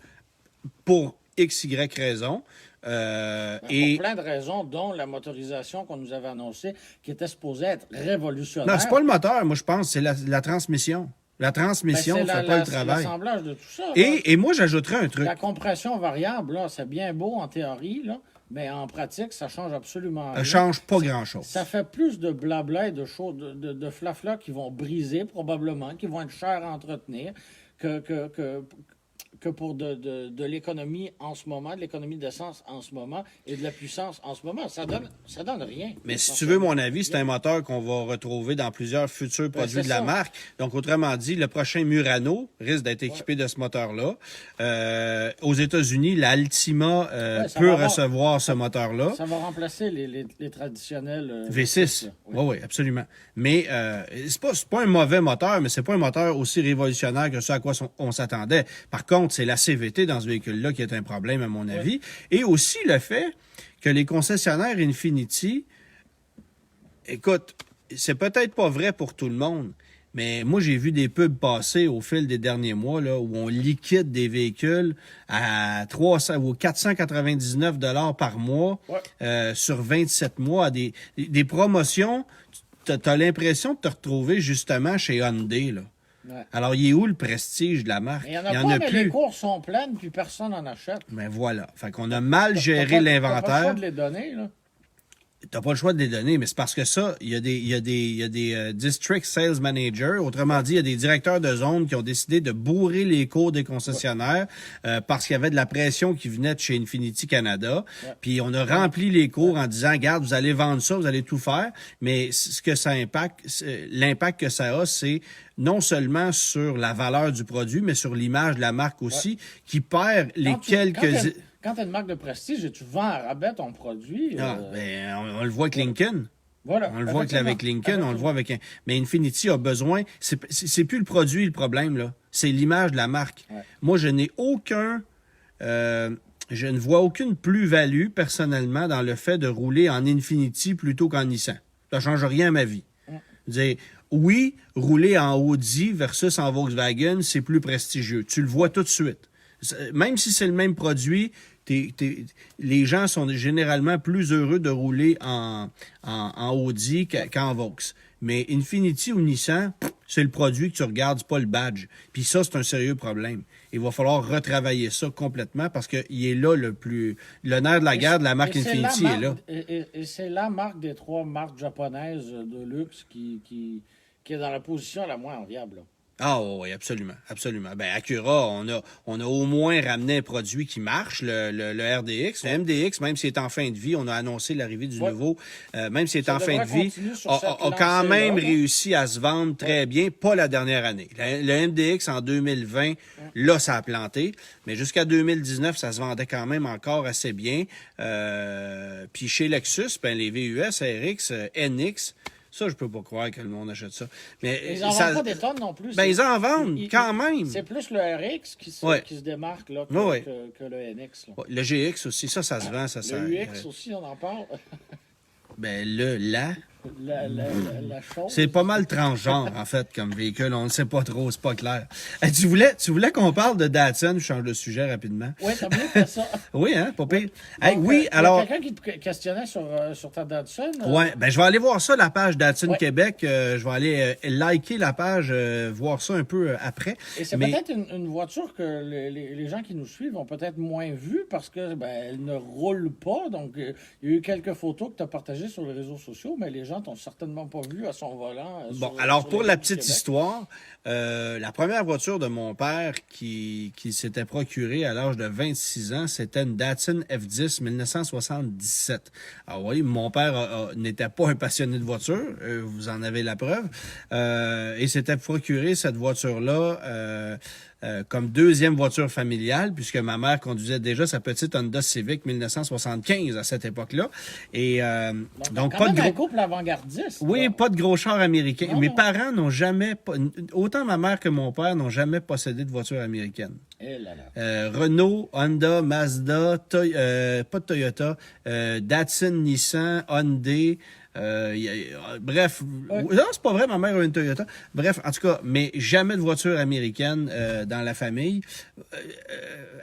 [SPEAKER 1] pour X, Y raison.
[SPEAKER 2] Pour plein de raisons, dont la motorisation qu'on nous avait annoncée, qui était supposée être révolutionnaire.
[SPEAKER 1] Non, c'est pas le moteur, moi, je pense, c'est la transmission. La transmission ne fait pas le travail.
[SPEAKER 2] C'est l'assemblage de tout ça.
[SPEAKER 1] Et moi, j'ajouterais un truc.
[SPEAKER 2] La compression variable, là, c'est bien beau en théorie, là, mais en pratique, ça change absolument rien.
[SPEAKER 1] Ça change pas grand-chose.
[SPEAKER 2] Ça fait plus de blabla et de choses, de flafla qui vont briser probablement, qui vont être chers à entretenir, que pour de l'économie en ce moment, de l'économie d'essence en ce moment et de la puissance en ce moment. Ça donne rien.
[SPEAKER 1] Mais si tu veux mon avis, c'est un moteur qu'on va retrouver dans plusieurs futurs produits de la marque. Donc, autrement dit, le prochain Murano risque d'être équipé de ce moteur-là. Aux États-Unis, l'Altima peut recevoir ce moteur-là.
[SPEAKER 2] Ça va remplacer les traditionnels
[SPEAKER 1] V6. Oui, absolument. Mais c'est pas un mauvais moteur, mais c'est pas un moteur aussi révolutionnaire que ce à quoi on s'attendait. Par contre, c'est la CVT dans ce véhicule-là qui est un problème, à mon avis. Et aussi le fait que les concessionnaires Infiniti, écoute, c'est peut-être pas vrai pour tout le monde, mais moi, j'ai vu des pubs passer au fil des derniers mois là, où on liquide des véhicules à 300 ou 499 $ par mois sur 27 mois à des promotions. Tu as l'impression de te retrouver justement chez Hyundai, là. Ouais. Alors, il est où le prestige de la marque?
[SPEAKER 2] Il y en a plus. Les cours sont pleines, puis personne n'en achète.
[SPEAKER 1] Mais voilà. Fait qu'on a mal géré l'inventaire.
[SPEAKER 2] T'as pas le choix de les donner, là.
[SPEAKER 1] T'as pas le choix de les donner, mais c'est parce que ça, il y a des district sales managers, autrement dit, il y a des directeurs de zone qui ont décidé de bourrer les cours des concessionnaires parce qu'il y avait de la pression qui venait de chez Infiniti Canada. Puis on a rempli les cours en disant, regarde, vous allez vendre ça, vous allez tout faire, mais ce que ça impacte, l'impact que ça a, c'est non seulement sur la valeur du produit, mais sur l'image de la marque aussi, qui perd les quelques...
[SPEAKER 2] Quand tu as une marque de prestige et tu vends à rabais ton produit...
[SPEAKER 1] on le voit avec Lincoln.
[SPEAKER 2] Voilà.
[SPEAKER 1] On le voit avec Lincoln, on le voit avec... Mais Infiniti a besoin... C'est plus le produit le problème, là. C'est l'image de la marque. Ouais. Moi, je n'ai aucun... je ne vois aucune plus-value, personnellement, dans le fait de rouler en Infiniti plutôt qu'en Nissan. Ça ne change rien à ma vie. Ouais. Oui, rouler en Audi versus en Volkswagen, c'est plus prestigieux. Tu le vois tout de suite. Même si c'est le même produit, les gens sont généralement plus heureux de rouler en Audi qu'en Vaux. Mais Infiniti ou Nissan, c'est le produit que tu regardes, c'est pas le badge. Puis ça, c'est un sérieux problème. Il va falloir retravailler ça complètement parce qu'il est là le nerf de la guerre de la marque Infiniti est là.
[SPEAKER 2] Et c'est la marque des 3 marques japonaises de luxe qui est dans la position la moins enviable, là.
[SPEAKER 1] Ah oui, absolument, absolument. Ben Acura, on a au moins ramené un produit qui marche, le RDX. Le MDX, même s'il est en fin de vie, on a annoncé l'arrivée du nouveau, même s'il est en fin de vie, a quand même réussi à se vendre très bien, pas la dernière année. Le MDX en 2020, là, ça a planté, mais jusqu'à 2019, ça se vendait quand même encore assez bien. Puis chez Lexus, ben les VUS, RX, NX, ça, je peux pas croire que le monde achète ça. Mais
[SPEAKER 2] ils en vendent pas des tonnes non plus.
[SPEAKER 1] Ben, ils en vendent quand même.
[SPEAKER 2] C'est plus le RX qui se démarque là, que le NX. Là.
[SPEAKER 1] Le GX aussi, ça se vend.
[SPEAKER 2] Le UX aussi, on en parle.
[SPEAKER 1] Ben,
[SPEAKER 2] la chose.
[SPEAKER 1] C'est pas mal transgenre, en fait, comme véhicule. On ne sait pas trop, c'est pas clair. Tu voulais qu'on parle de Datsun? Je change de sujet rapidement.
[SPEAKER 2] Oui, t'as bien fait ça.
[SPEAKER 1] Oui, hein, pas pire.
[SPEAKER 2] Donc, oui, alors... quelqu'un qui te questionnait sur ta Datsun?
[SPEAKER 1] Oui, ben je vais aller voir ça, la page Datsun Québec. Je vais aller liker la page, voir ça un peu après.
[SPEAKER 2] Et c'est peut-être une voiture que les gens qui nous suivent ont peut-être moins vue parce que elle ne roule pas. Donc, il y a eu quelques photos que tu as partagées sur les réseaux sociaux, mais les gens t'ont certainement pas vu à son volant.
[SPEAKER 1] Bon, alors pour la petite histoire, la première voiture de mon père qui s'était procurée à l'âge de 26 ans, c'était une Datsun F10 1977. Alors oui, mon père n'était pas un passionné de voiture, vous en avez la preuve, et s'était procuré cette voiture-là comme deuxième voiture familiale, puisque ma mère conduisait déjà sa petite Honda Civic 1975 à cette époque-là. Et donc
[SPEAKER 2] pas de gros couple avant-gardiste.
[SPEAKER 1] Oui, pas de gros chars américains. Mes parents n'ont jamais, autant ma mère que mon père n'ont jamais possédé de voiture américaine. Renault, Honda, Mazda, pas de Toyota, Datsun, Nissan, Hyundai, Bref, non, c'est pas vrai, ma mère a une Toyota. Bref, en tout cas, mais jamais de voiture américaine dans la famille.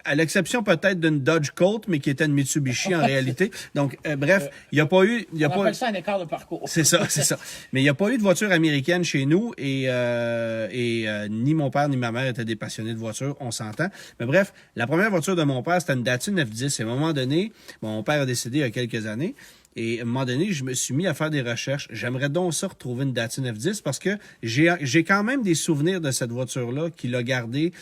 [SPEAKER 1] À l'exception peut-être d'une Dodge Colt, mais qui était une Mitsubishi en réalité. Donc, bref, il n'y a pas eu...
[SPEAKER 2] On appelle ça un écart de parcours.
[SPEAKER 1] C'est ça. Mais il n'y a pas eu de voiture américaine chez nous et ni mon père ni ma mère étaient des passionnés de voitures, on s'entend. Mais bref, la première voiture de mon père, c'était une Datsun F10. Et à un moment donné, mon père a décédé il y a quelques années. Et à un moment donné, je me suis mis à faire des recherches. J'aimerais donc ça retrouver une Datsun F10 parce que j'ai quand même des souvenirs de cette voiture-là qu'il a gardée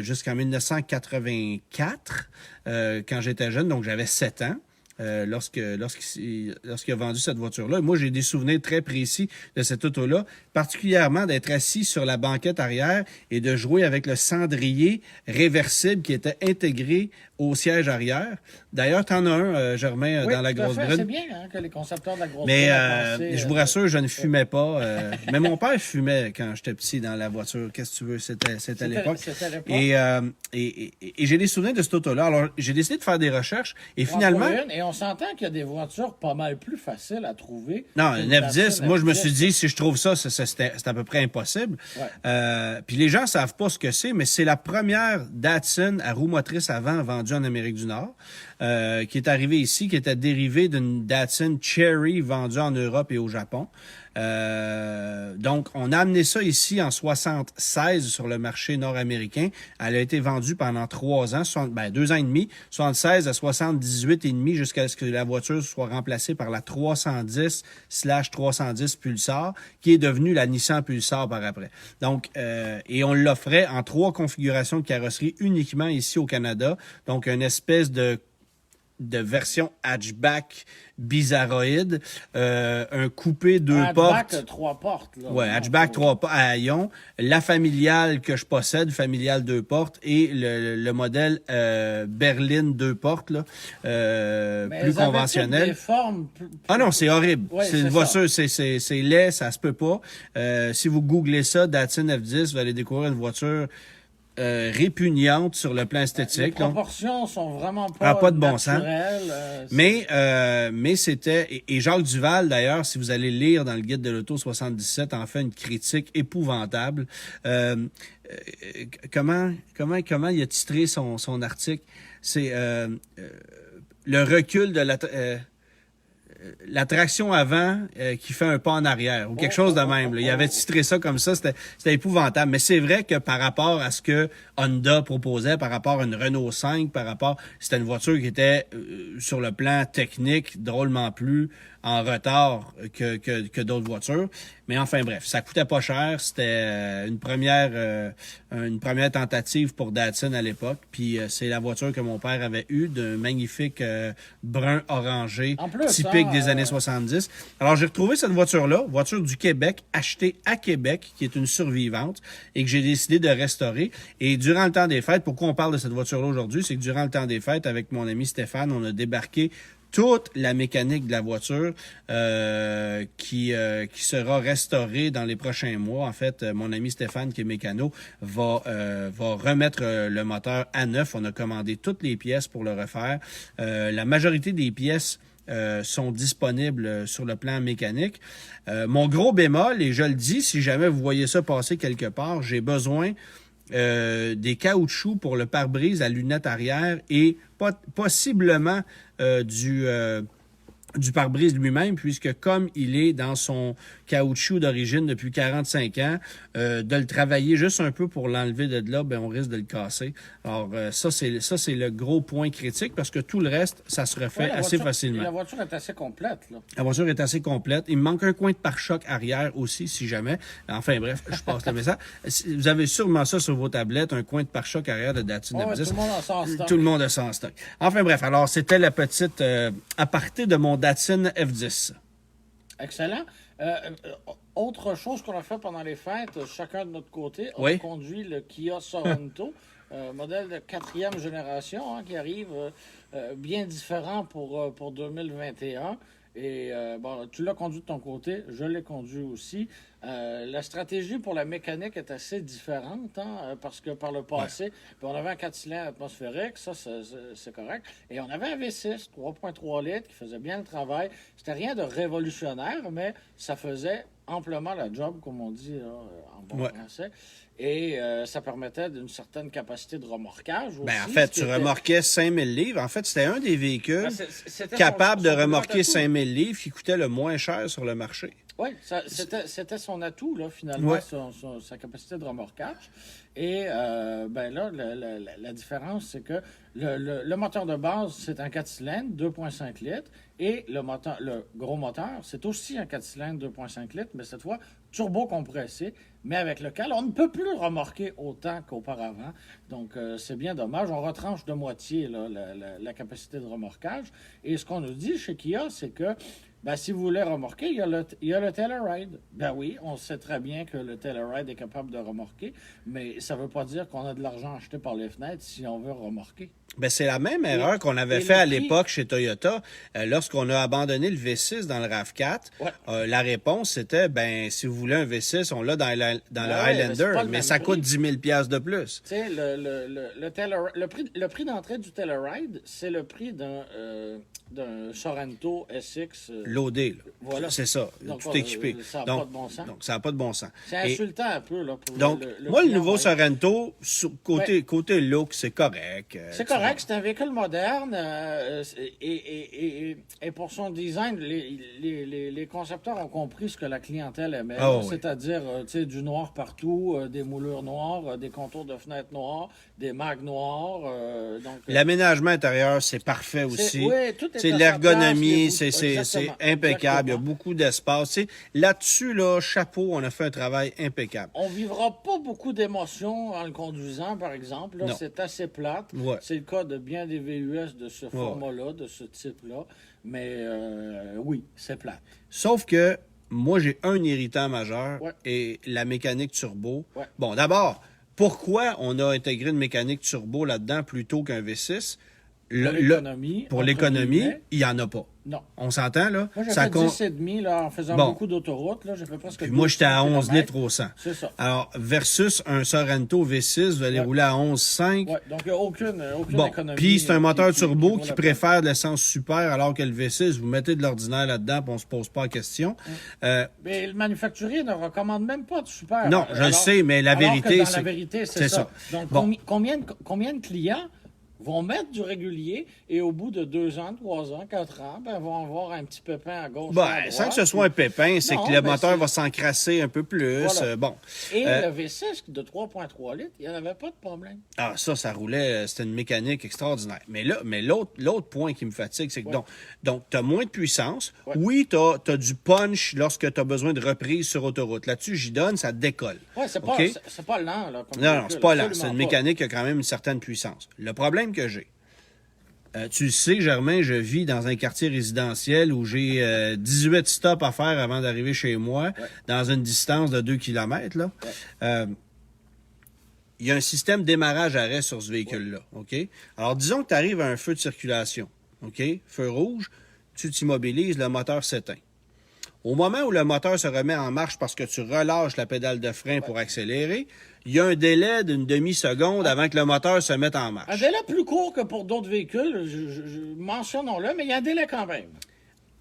[SPEAKER 1] jusqu'en 1984, quand j'étais jeune, donc j'avais 7 ans. Lorsqu'il a vendu cette voiture-là. Moi, j'ai des souvenirs très précis de cette auto-là, particulièrement d'être assis sur la banquette arrière et de jouer avec le cendrier réversible qui était intégré au siège arrière. D'ailleurs, t'en as un, Germain, dans la grosse brune.
[SPEAKER 2] C'est bien que les concepteurs de la grosse
[SPEAKER 1] mais
[SPEAKER 2] brune
[SPEAKER 1] je vous rassure, je ne fumais pas. Mais mon père fumait quand j'étais petit dans la voiture. Qu'est-ce que tu veux? C'était à l'époque.
[SPEAKER 2] C'était à l'époque.
[SPEAKER 1] Et j'ai des souvenirs de cette auto-là. Alors, j'ai décidé de faire des recherches et finalement...
[SPEAKER 2] Et on s'entend qu'il y a des voitures pas mal plus faciles à trouver.
[SPEAKER 1] Non, une F10, moi, je me suis dit, si je trouve ça, c'est à peu près impossible. Ouais. Puis les gens ne savent pas ce que c'est, mais c'est la première Datsun à roue motrice avant vendue en Amérique du Nord, qui est arrivée ici, qui était dérivée d'une Datsun Cherry vendue en Europe et au Japon. Donc, on a amené ça ici en 76 sur le marché nord-américain. Elle a été vendue pendant 3 ans, 2 ans et demi, 76 à 78 et demi, jusqu'à ce que la voiture soit remplacée par la 310/310 Pulsar, qui est devenue la Nissan Pulsar par après. Donc, et on l'offrait en 3 configurations de carrosserie uniquement ici au Canada. Donc, une espèce de version hatchback bizarroïde, un coupé 2 portes.
[SPEAKER 2] Hatchback 3 portes. Là,
[SPEAKER 1] ouais, hatchback 3 portes à haillons. La familiale que je possède, familiale 2 portes, et le modèle berline 2 portes, là, plus conventionnel.
[SPEAKER 2] Des formes
[SPEAKER 1] Ah non, c'est horrible.
[SPEAKER 2] Ouais,
[SPEAKER 1] c'est une voiture, c'est laid, ça se peut pas. Si vous googlez ça, Datsun F10, vous allez découvrir une voiture répugnante sur le plan esthétique.
[SPEAKER 2] Les proportions sont vraiment pas
[SPEAKER 1] de bon sens. Mais c'était... Et Jacques Duval, d'ailleurs, si vous allez lire dans le guide de l'auto 77, en fait une critique épouvantable. Comment il a titré son article? C'est le recul de la traction avant qui fait un pas en arrière ou quelque chose de même. Là. Il avait titré ça comme ça, c'était épouvantable. Mais c'est vrai que par rapport à ce que Honda proposait, par rapport à une Renault 5, c'était une voiture qui était sur le plan technique drôlement plus en retard que d'autres voitures. Mais enfin bref, ça coûtait pas cher. C'était une première tentative pour Datsun à l'époque. Puis c'est la voiture que mon père avait eue, d'un magnifique brun orangé typique des années 70. Alors j'ai retrouvé cette voiture-là, voiture du Québec, achetée à Québec, qui est une survivante et que j'ai décidé de restaurer. Et durant le temps des fêtes, pourquoi on parle de cette voiture-là aujourd'hui, c'est que durant le temps des fêtes, avec mon ami Stéphane, on a débarqué toute la mécanique de la voiture qui sera restaurée dans les prochains mois. En fait, mon ami Stéphane, qui est mécano, va remettre le moteur à neuf. On a commandé toutes les pièces pour le refaire. La majorité des pièces sont disponibles sur le plan mécanique. Mon gros bémol, et je le dis, si jamais vous voyez ça passer quelque part, j'ai besoin des caoutchoucs pour le pare-brise à lunettes arrière et possiblement du pare-brise lui-même, puisque comme il est dans son caoutchouc d'origine depuis 45 ans, de le travailler juste un peu pour l'enlever de là, on risque de le casser. Alors ça, c'est le gros point critique, parce que tout le reste, ça se refait assez facilement.
[SPEAKER 2] La voiture est assez complète, là.
[SPEAKER 1] La voiture est assez complète. Il me manque un coin de pare-choc arrière aussi, si jamais. Enfin bref, je passe le message. Vous avez sûrement ça sur vos tablettes, un coin de pare-choc arrière de Datsun F10.
[SPEAKER 2] Tout le monde a ça en stock.
[SPEAKER 1] Tout le monde a ça en stock. Enfin bref, alors c'était la petite aparté de mon Datsun F10.
[SPEAKER 2] Excellent. Autre chose qu'on a fait pendant les fêtes, chacun de notre côté, on a conduit le Kia Sorento, modèle de 4e génération, qui arrive bien différent pour 2021. Et tu l'as conduit de ton côté, je l'ai conduit aussi. La stratégie pour la mécanique est assez différente, parce que par le passé, puis on avait un 4 cylindres atmosphérique, ça c'est correct, et on avait un V6 3.3 litres qui faisait bien le travail. C'était rien de révolutionnaire, mais ça faisait amplement la job, comme on dit là, en bon français. Et ça permettait d'une certaine capacité de remorquage aussi.
[SPEAKER 1] En fait, tu remorquais 5000 livres. En fait, c'était un des véhicules capable de remorquer 5000 livres qui coûtait le moins cher sur le marché.
[SPEAKER 2] Oui, c'était son atout, là, finalement, sa capacité de remorquage. Et là, la différence, c'est que le moteur de base, c'est un 4 cylindres, 2,5 litres. Et le gros moteur, c'est aussi un 4 cylindres, 2,5 litres, mais cette fois, turbo-compressé, mais avec lequel on ne peut plus remorquer autant qu'auparavant. Donc, c'est bien dommage. On retranche de moitié là, la capacité de remorquage. Et ce qu'on nous dit chez Kia, c'est que si vous voulez remorquer, il y a le Telluride. Ben oui, on sait très bien que le Telluride est capable de remorquer, mais ça ne veut pas dire qu'on a de l'argent acheté par les fenêtres si on veut remorquer.
[SPEAKER 1] C'est la même erreur qu'on avait fait à l'époque chez Toyota. Lorsqu'on a abandonné le V6 dans le RAV4, la réponse c'était, si vous voulez un V6, on l'a dans le Highlander, mais ça coûte 10 000 $ de plus.
[SPEAKER 2] Tu sais, le prix d'entrée du Telluride, c'est le prix d'un Sorento SX.
[SPEAKER 1] Loadé, là.
[SPEAKER 2] Voilà.
[SPEAKER 1] C'est ça,
[SPEAKER 2] donc,
[SPEAKER 1] tout équipé.
[SPEAKER 2] Ça n'a pas de bon sens.
[SPEAKER 1] Donc, ça n'a pas de bon sens.
[SPEAKER 2] C'est insultant un peu. Là, pour
[SPEAKER 1] donc, moi, le nouveau Sorento, côté look, c'est correct.
[SPEAKER 2] C'est correct, c'est un véhicule moderne et pour son design, les concepteurs ont compris ce que la clientèle aimait. C'est-à-dire du noir partout, des moulures noires, des contours de fenêtres noires, des mags noirs.
[SPEAKER 1] L'aménagement intérieur, c'est parfait aussi.
[SPEAKER 2] Tout est à
[SPEAKER 1] l'ergonomie,
[SPEAKER 2] sa place,
[SPEAKER 1] c'est impeccable. Il y a beaucoup d'espace. Là-dessus, chapeau, on a fait un travail impeccable.
[SPEAKER 2] On vivra pas beaucoup d'émotions en le conduisant, par exemple. Là, c'est assez plate. C'est le cas de bien des VUS de ce format-là, de ce type-là. Mais oui, c'est plate.
[SPEAKER 1] Sauf que moi, j'ai un irritant majeur et la mécanique turbo. Bon, d'abord, pourquoi on a intégré une mécanique turbo là-dedans plutôt qu'un V6? Pour l'économie, il n'y en a pas.
[SPEAKER 2] Non.
[SPEAKER 1] On s'entend, là?
[SPEAKER 2] Moi, j'ai fait 10,5 là, en faisant beaucoup d'autoroutes. J'ai fait presque.
[SPEAKER 1] Puis moi, j'étais à 11 litres au 100.
[SPEAKER 2] C'est ça.
[SPEAKER 1] Alors, versus un Sorento V6, vous allez rouler à 11,5.
[SPEAKER 2] Oui, donc il n'y a aucune économie.
[SPEAKER 1] Puis c'est un moteur turbo qui préfère de l'essence super, alors que le V6, vous mettez de l'ordinaire là-dedans, puis on ne se pose pas la question.
[SPEAKER 2] Mais le manufacturier ne recommande même pas de super.
[SPEAKER 1] Non, je le sais, mais la vérité,
[SPEAKER 2] la vérité, c'est ça. Donc, combien de clients vont mettre du régulier et au bout de 2 ans, 3 ans, 4 ans, vont avoir un petit pépin à gauche. À droite,
[SPEAKER 1] sans que ce soit un pépin, c'est que le moteur va s'encrasser un peu plus.
[SPEAKER 2] Voilà.
[SPEAKER 1] Bon.
[SPEAKER 2] Et le V6 de 3,3 litres, il n'y en avait pas de problème.
[SPEAKER 1] Ah, ça roulait, c'était une mécanique extraordinaire. Mais l'autre point qui me fatigue, c'est que donc tu as moins de puissance. Oui, tu as du punch lorsque tu as besoin de reprise sur autoroute. Là-dessus, j'y donne, ça décolle.
[SPEAKER 2] Oui, c'est pas lent. Là,
[SPEAKER 1] non, c'est pas lent. C'est une mécanique qui a quand même une certaine puissance. Le problème que j'ai, tu le sais, Germain, je vis dans un quartier résidentiel où j'ai 18 stops à faire avant d'arriver chez moi, dans une distance de 2 km. Il y a un système démarrage-arrêt sur ce véhicule-là. OK? Alors, disons que tu arrives à un feu de circulation. OK? Feu rouge, tu t'immobilises, le moteur s'éteint. Au moment où le moteur se remet en marche parce que tu relâches la pédale de frein pour accélérer, il y a un délai d'une demi-seconde avant que le moteur se mette en marche.
[SPEAKER 2] Un délai plus court que pour d'autres véhicules, mentionnons-le, mais il y a un délai quand même.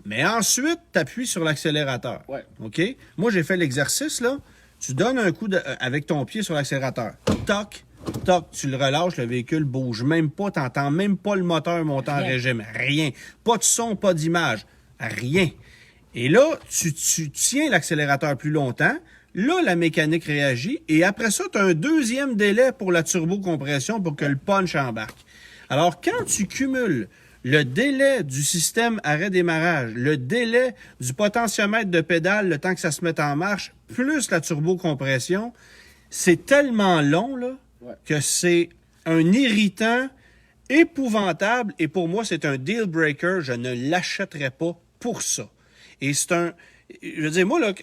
[SPEAKER 1] Mais ensuite, tu appuies sur l'accélérateur.
[SPEAKER 2] Ouais.
[SPEAKER 1] OK? Moi, j'ai fait l'exercice, là. Tu donnes un coup avec ton pied sur l'accélérateur. Toc, toc, tu le relâches, le véhicule bouge même pas, tu n'entends même pas le moteur monter en régime. Rien. Pas de son, pas d'image. Rien. Et là, tu tiens l'accélérateur plus longtemps. Là, la mécanique réagit. Et après ça, tu as un deuxième délai pour la turbocompression pour que le punch embarque. Alors, quand tu cumules le délai du système arrêt-démarrage, le délai du potentiomètre de pédale, le temps que ça se mette en marche, plus la turbocompression, c'est tellement long là, que c'est un irritant épouvantable. Et pour moi, c'est un deal breaker. Je ne l'achèterai pas pour ça. Et je veux dire, moi, là,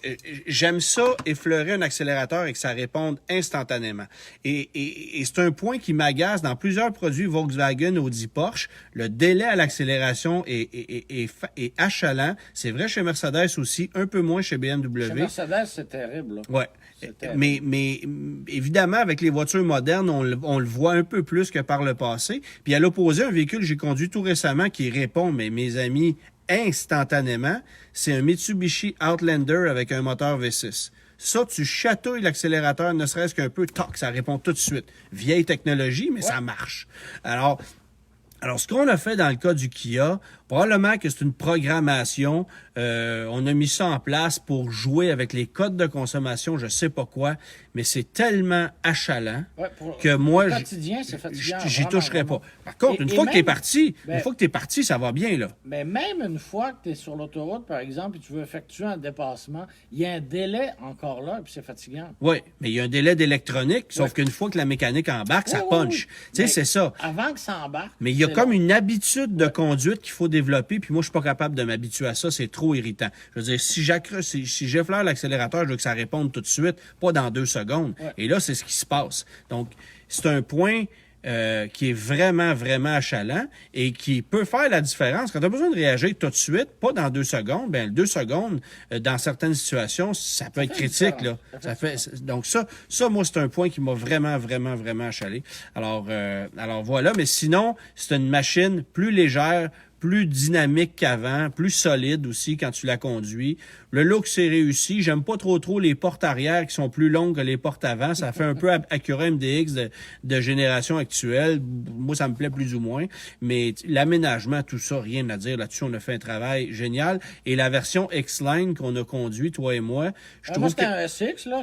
[SPEAKER 1] j'aime ça effleurer un accélérateur et que ça réponde instantanément. Et c'est un point qui m'agace dans plusieurs produits Volkswagen, Audi, Porsche. Le délai à l'accélération est achalant. C'est vrai chez Mercedes aussi, un peu moins chez BMW.
[SPEAKER 2] Chez Mercedes, c'est terrible. Là.
[SPEAKER 1] Ouais. Mais évidemment, avec les voitures modernes, on le voit un peu plus que par le passé. Puis à l'opposé, un véhicule que j'ai conduit tout récemment qui répond, mais mes amis, instantanément, c'est un Mitsubishi Outlander avec un moteur V6. Ça, tu chatouilles l'accélérateur, ne serait-ce qu'un peu, toc, ça répond tout de suite. Vieille technologie, mais ça marche. Alors, ce qu'on a fait dans le cas du Kia, probablement que c'est une programmation. On a mis ça en place pour jouer avec les codes de consommation, je sais pas quoi, mais c'est tellement achalant que moi, j'y toucherai pas. Par contre, une fois que t'es parti, ça va bien, là.
[SPEAKER 2] Mais même une fois que tu es sur l'autoroute, par exemple, et tu veux effectuer un dépassement, il y a un délai encore là, et puis c'est fatigant.
[SPEAKER 1] Oui, mais il y a un délai d'électronique, sauf qu'une fois que la mécanique embarque, ça punch. Tu sais, c'est ça.
[SPEAKER 2] Avant que ça embarque.
[SPEAKER 1] Mais il y a comme une habitude de conduite qu'il faut développer, puis moi, je suis pas capable de m'habituer à ça, c'est trop irritant. Je veux dire, si j'effleure l'accélérateur, je veux que ça réponde tout de suite, pas dans 2 secondes. Ouais. Et là, c'est ce qui se passe. Donc, c'est un point qui est vraiment, vraiment achalant et qui peut faire la différence. Quand tu as besoin de réagir tout de suite, pas dans 2 secondes, bien, 2 secondes, dans certaines situations, ça peut être critique, là. Donc, ça, moi, c'est un point qui m'a vraiment, vraiment, vraiment achalé. Alors voilà. Mais sinon, c'est une machine plus légère, plus dynamique qu'avant, plus solide aussi quand tu la conduis. Le look, c'est réussi. J'aime pas trop les portes arrière qui sont plus longues que les portes avant. Ça fait un peu Acura MDX de génération actuelle. Moi, ça me plaît plus ou moins. Mais l'aménagement, tout ça, rien à dire là-dessus. On a fait un travail génial. Et la version X-Line qu'on a conduit, toi et moi, je trouve que...
[SPEAKER 2] un SX, là.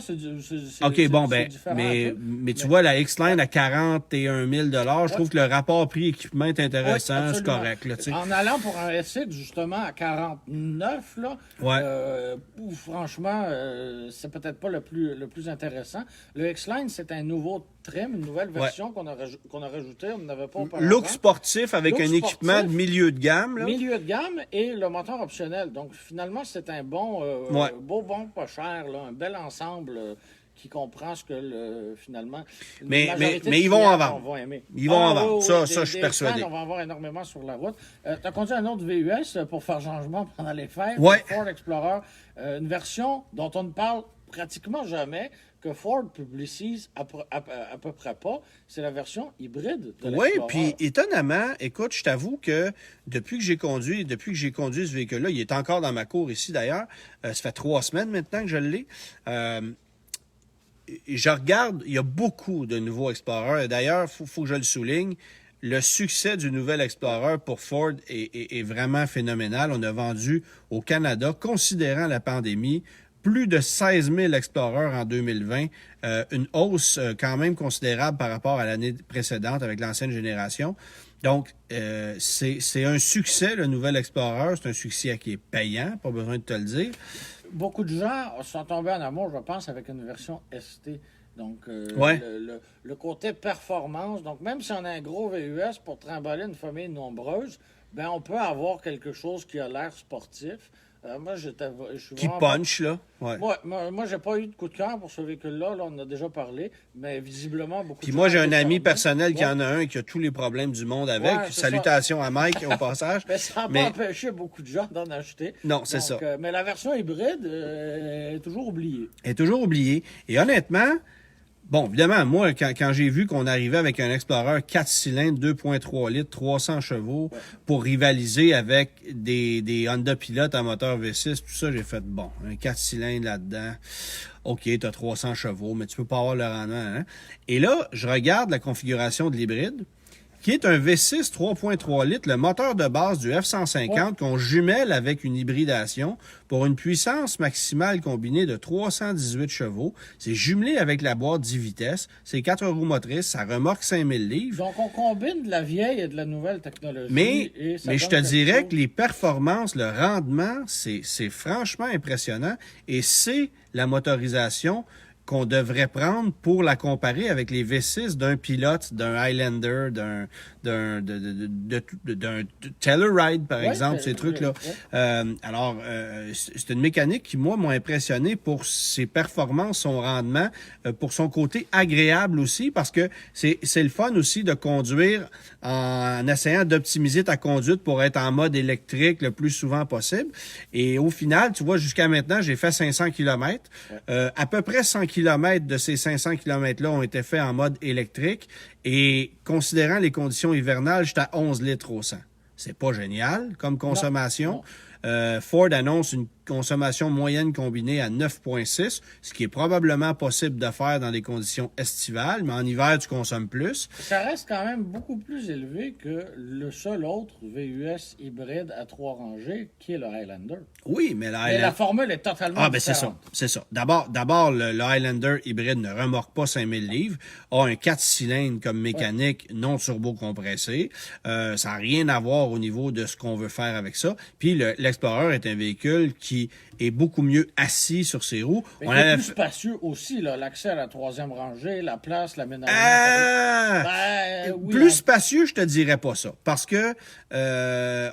[SPEAKER 1] OK, bon, ben, mais tu vois, la X-Line à 41 000 $, je trouve que le rapport prix-équipement est intéressant. C'est correct, là, tu sais.
[SPEAKER 2] En allant pour un SX, justement, à 49, là, franchement, c'est peut-être pas le plus intéressant. Le X-Line, c'est un nouveau trim, une nouvelle version qu'on a rajouté. On n'avait pas auparavant.
[SPEAKER 1] Look sportif avec un équipement de milieu de gamme. Là.
[SPEAKER 2] Milieu de gamme et le moteur optionnel. Donc, finalement, c'est un bon, pas cher, là, un bel ensemble qui comprend ce que, finalement...
[SPEAKER 1] Mais ils vont en vendre. Ils vont en vendre. Ça, je suis persuadé.
[SPEAKER 2] On va en avoir énormément sur la route. Tu as conduit un autre VUS pour faire changement pendant les fêtes.
[SPEAKER 1] Ouais.
[SPEAKER 2] Ford Explorer. Une version dont on ne parle pratiquement jamais, que Ford publicise à peu près pas. C'est la version hybride de l'Explorer.
[SPEAKER 1] Oui, puis étonnamment, écoute, je t'avoue que depuis que j'ai conduit ce véhicule-là, il est encore dans ma cour ici d'ailleurs, ça fait 3 semaines maintenant que je l'ai, je regarde, il y a beaucoup de nouveaux Explorer. D'ailleurs, faut que je le souligne, le succès du nouvel Explorer pour Ford est vraiment phénoménal. On a vendu au Canada, considérant la pandémie, plus de 16 000 Explorer en 2020, une hausse quand même considérable par rapport à l'année précédente avec l'ancienne génération. Donc, c'est un succès, le nouvel Explorer. C'est un succès qui est payant, pas besoin de te le dire.
[SPEAKER 2] Beaucoup de gens sont tombés en amour, je pense, avec une version ST. Donc, le côté performance. Donc, même si on a un gros VUS pour trimballer une famille nombreuse, ben on peut avoir quelque chose qui a l'air sportif. Moi, je suis
[SPEAKER 1] qui punch, là. Ouais.
[SPEAKER 2] Moi, j'ai pas eu de coup de cœur pour ce véhicule-là. Là, on en a déjà parlé, mais visiblement, beaucoup
[SPEAKER 1] Puis
[SPEAKER 2] de
[SPEAKER 1] moi, j'ai un ami personnel qui en a un et qui a tous les problèmes du monde avec. Salutations à Mike au passage.
[SPEAKER 2] Mais ça n'a pas empêché beaucoup de gens d'en acheter.
[SPEAKER 1] Non, c'est ça.
[SPEAKER 2] Mais la version hybride est toujours oubliée.
[SPEAKER 1] Elle est toujours oubliée. Et honnêtement... Bon, évidemment, moi, quand j'ai vu qu'on arrivait avec un Explorer 4 cylindres, 2.3 litres, 300 chevaux, pour rivaliser avec des Honda Pilot à moteur V6, tout ça, j'ai fait, bon, un 4 cylindres là-dedans, OK, t'as 300 chevaux, mais tu peux pas avoir le rendement. Hein? Et là, je regarde la configuration de l'hybride, qui est un V6 3.3 litres, le moteur de base du F-150 qu'on jumelle avec une hybridation pour une puissance maximale combinée de 318 chevaux. C'est jumelé avec la boîte 10 vitesses. C'est 4 roues motrices, ça remorque 5000 livres.
[SPEAKER 2] Donc, on combine de la vieille et de la nouvelle technologie.
[SPEAKER 1] Mais je te dirais que les performances, le rendement, c'est franchement impressionnant et c'est la motorisation qu'on devrait prendre pour la comparer avec les V6 d'un pilote, d'un Highlander, d'un Telluride, par exemple, ces trucs-là. Alors, c'est une mécanique qui, moi, m'a impressionné pour ses performances, son rendement, pour son côté agréable aussi, parce que c'est le fun aussi de conduire en essayant d'optimiser ta conduite pour être en mode électrique le plus souvent possible. Et au final, tu vois, jusqu'à maintenant, j'ai fait 500 km. À peu près 100 km de ces 500 km-là ont été faits en mode électrique. Et considérant les conditions hivernales, j'étais à 11 litres au 100. C'est pas génial comme consommation. Ford annonce une consommation moyenne combinée à 9,6, ce qui est probablement possible de faire dans les conditions estivales, mais en hiver, tu consommes plus.
[SPEAKER 2] Ça reste quand même beaucoup plus élevé que le seul autre VUS hybride à 3 rangées, qui est le Highlander.
[SPEAKER 1] Oui, mais
[SPEAKER 2] la formule est totalement différente.
[SPEAKER 1] C'est ça. D'abord, le Highlander hybride ne remorque pas 5000 livres, a un 4 cylindres comme mécanique non turbo-compressé. Ça n'a rien à voir au niveau de ce qu'on veut faire avec ça. Puis l'Explorer est un véhicule qui est beaucoup mieux assis sur ses roues.
[SPEAKER 2] Mais il est plus spacieux aussi, là, l'accès à la 3e rangée, la place, l'aménagement.
[SPEAKER 1] Plus spacieux, je te dirais pas ça. Parce que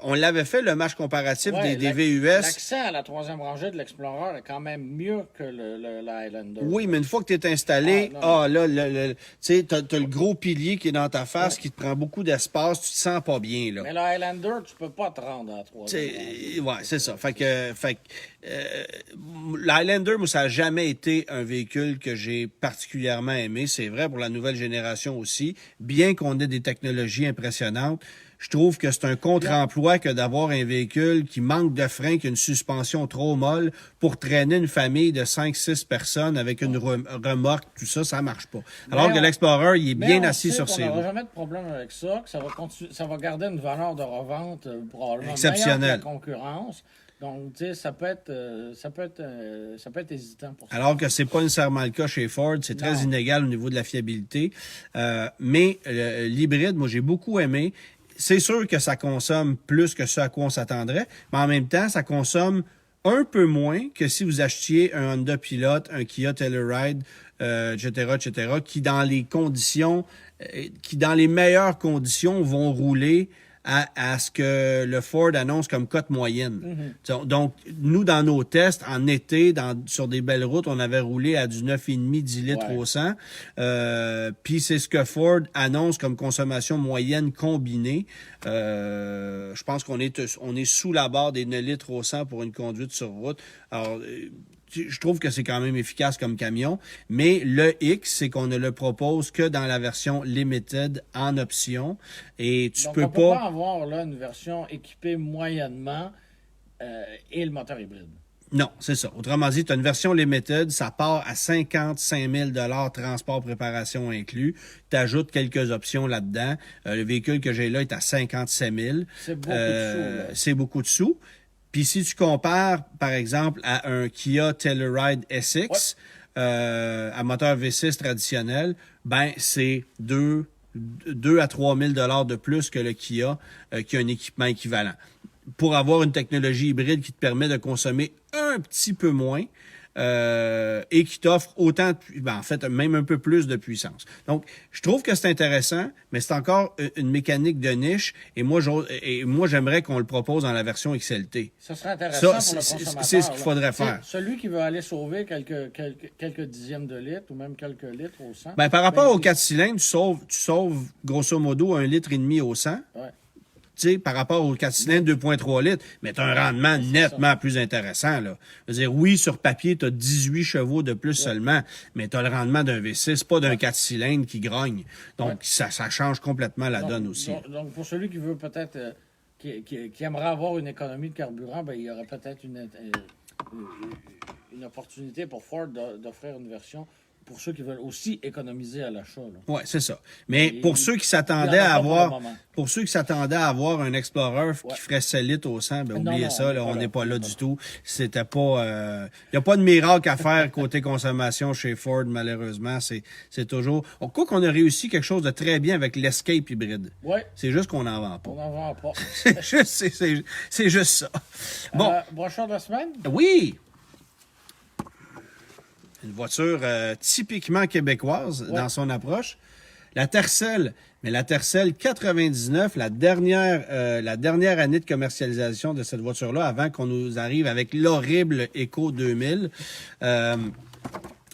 [SPEAKER 1] on l'avait fait, le match comparatif des VUS.
[SPEAKER 2] L'accès à la 3e rangée de l'Explorer est quand même mieux que le Highlander.
[SPEAKER 1] Oui, mais une fois que tu es installé, tu sais, t'as le gros pilier qui est dans ta face, qui te prend beaucoup d'espace, tu te sens pas bien, là.
[SPEAKER 2] Mais le Highlander, tu peux pas te rendre à la 3e.
[SPEAKER 1] Ouais, c'est ça. Fait que l'Highlander, moi, ça n'a jamais été un véhicule que j'ai particulièrement aimé. C'est vrai pour la nouvelle génération aussi. Bien qu'on ait des technologies impressionnantes, je trouve que c'est un contre-emploi que d'avoir un véhicule qui manque de frein, qui a une suspension trop molle pour traîner une famille de 5-6 personnes avec une remorque, tout ça, ça marche pas. Alors que l'Explorer, il est bien assis sur ses roues.
[SPEAKER 2] On n'aura jamais de problème avec ça, que ça va garder une valeur de revente probablement
[SPEAKER 1] exceptionnelle
[SPEAKER 2] meilleure que la concurrence. Donc, tu sais, ça peut être hésitant pour ça.
[SPEAKER 1] Alors que c'est pas nécessairement le cas chez Ford, c'est très inégal au niveau de la fiabilité. Mais l'hybride, moi, j'ai beaucoup aimé. C'est sûr que ça consomme plus que ce à quoi on s'attendrait, mais en même temps, ça consomme un peu moins que si vous achetiez un Honda Pilot, un Kia Telluride, etc., qui dans les meilleures conditions vont rouler à ce que le Ford annonce comme cote moyenne. Donc, nous, dans nos tests, en été, sur des belles routes, on avait roulé à du 9,5, 10 litres au 100. Puis c'est ce que Ford annonce comme consommation moyenne combinée. Je pense qu'on est sous la barre des 9 litres au 100 pour une conduite sur route. Alors, je trouve que c'est quand même efficace comme camion, mais le X, c'est qu'on ne le propose que dans la version Limited en option, et tu peux
[SPEAKER 2] pas... On peut pas avoir là une version équipée moyennement et le moteur hybride.
[SPEAKER 1] Non, c'est ça. Autrement dit, tu as une version Limited, ça part à 55 000 $, transport, préparation inclus. Tu ajoutes quelques options là-dedans. Le véhicule que j'ai là est à 57 000.
[SPEAKER 2] C'est beaucoup de sous.
[SPEAKER 1] C'est beaucoup de sous. Puis si tu compares, par exemple, à un Kia Telluride SX, à moteur V6 traditionnel, ben c'est 2 à 3 000 $ de plus que le Kia qui a un équipement équivalent. Pour avoir une technologie hybride qui te permet de consommer un petit peu moins et qui t'offre autant, en fait, même un peu plus de puissance. Donc, je trouve que c'est intéressant, mais c'est encore une mécanique de niche. Et moi, j'aimerais qu'on le propose dans la version XLT.
[SPEAKER 2] Ça serait intéressant pour le consommateur.
[SPEAKER 1] C'est ce qu'il faudrait faire.
[SPEAKER 2] Celui qui veut aller sauver quelques dixièmes de litre ou même quelques litres au 100.
[SPEAKER 1] Ben, par rapport aux 4 cylindres, tu sauves grosso modo 1,5 litre au 100.
[SPEAKER 2] Ouais.
[SPEAKER 1] Tu sais, par rapport aux 4 cylindres 2,3 litres, mais tu as un rendement nettement plus intéressant, là. Je veux dire, oui, sur papier, tu as 18 chevaux de plus seulement, mais tu as le rendement d'un V6, pas d'un 4 cylindres qui grogne. Donc, ça change complètement la donne aussi.
[SPEAKER 2] Donc, pour celui qui veut peut-être, qui aimerait avoir une économie de carburant, ben, il y aurait peut-être une opportunité pour Ford d'offrir une version pour ceux qui veulent aussi économiser à l'achat.
[SPEAKER 1] Oui, c'est ça. Mais pour ceux qui s'attendaient à avoir un Explorer qui ferait 7 litres au 100, ben oubliez ça, là, on n'est pas là du tout. C'était pas... Il n'y a pas de miracle à faire côté consommation chez Ford, malheureusement. C'est toujours... Quoi qu'on a réussi quelque chose de très bien avec l'Escape hybride.
[SPEAKER 2] Oui.
[SPEAKER 1] C'est juste qu'on n'en vend pas.
[SPEAKER 2] On n'en vend pas.
[SPEAKER 1] c'est juste ça. Bon.
[SPEAKER 2] Brochard de la semaine?
[SPEAKER 1] Oui! Une voiture typiquement québécoise dans son approche. La Tercel, mais la Tercel 99, la dernière année de commercialisation de cette voiture-là, avant qu'on nous arrive avec l'horrible Eco 2000.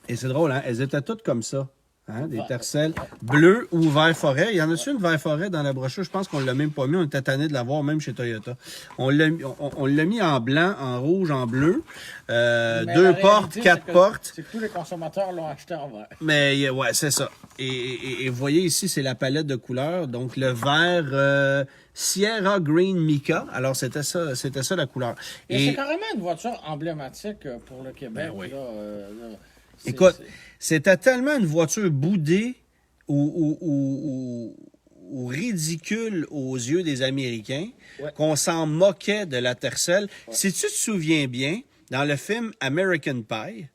[SPEAKER 1] Et c'est drôle, hein? Elles étaient toutes comme ça. Hein, des Tercel bleues ou vert forêt. Il y en a-tu une vert forêt dans la brochure? Je pense qu'on ne l'a même pas mis. On était tanné de l'avoir même chez Toyota. On l'a mis en blanc, en rouge, en bleu. 2 portes, 4 portes.
[SPEAKER 2] C'est que tous les consommateurs l'ont acheté en vert.
[SPEAKER 1] Mais ouais, c'est ça. Et vous voyez ici, c'est la palette de couleurs. Donc le vert Sierra Green Mica. Alors c'était ça la couleur.
[SPEAKER 2] Et c'est carrément une voiture emblématique pour le Québec.
[SPEAKER 1] Ben oui.
[SPEAKER 2] Là,
[SPEAKER 1] écoute, c'était tellement une voiture boudée ou ridicule aux yeux des Américains qu'on s'en moquait de la Tercel. Si tu te souviens bien, dans le film American Pie,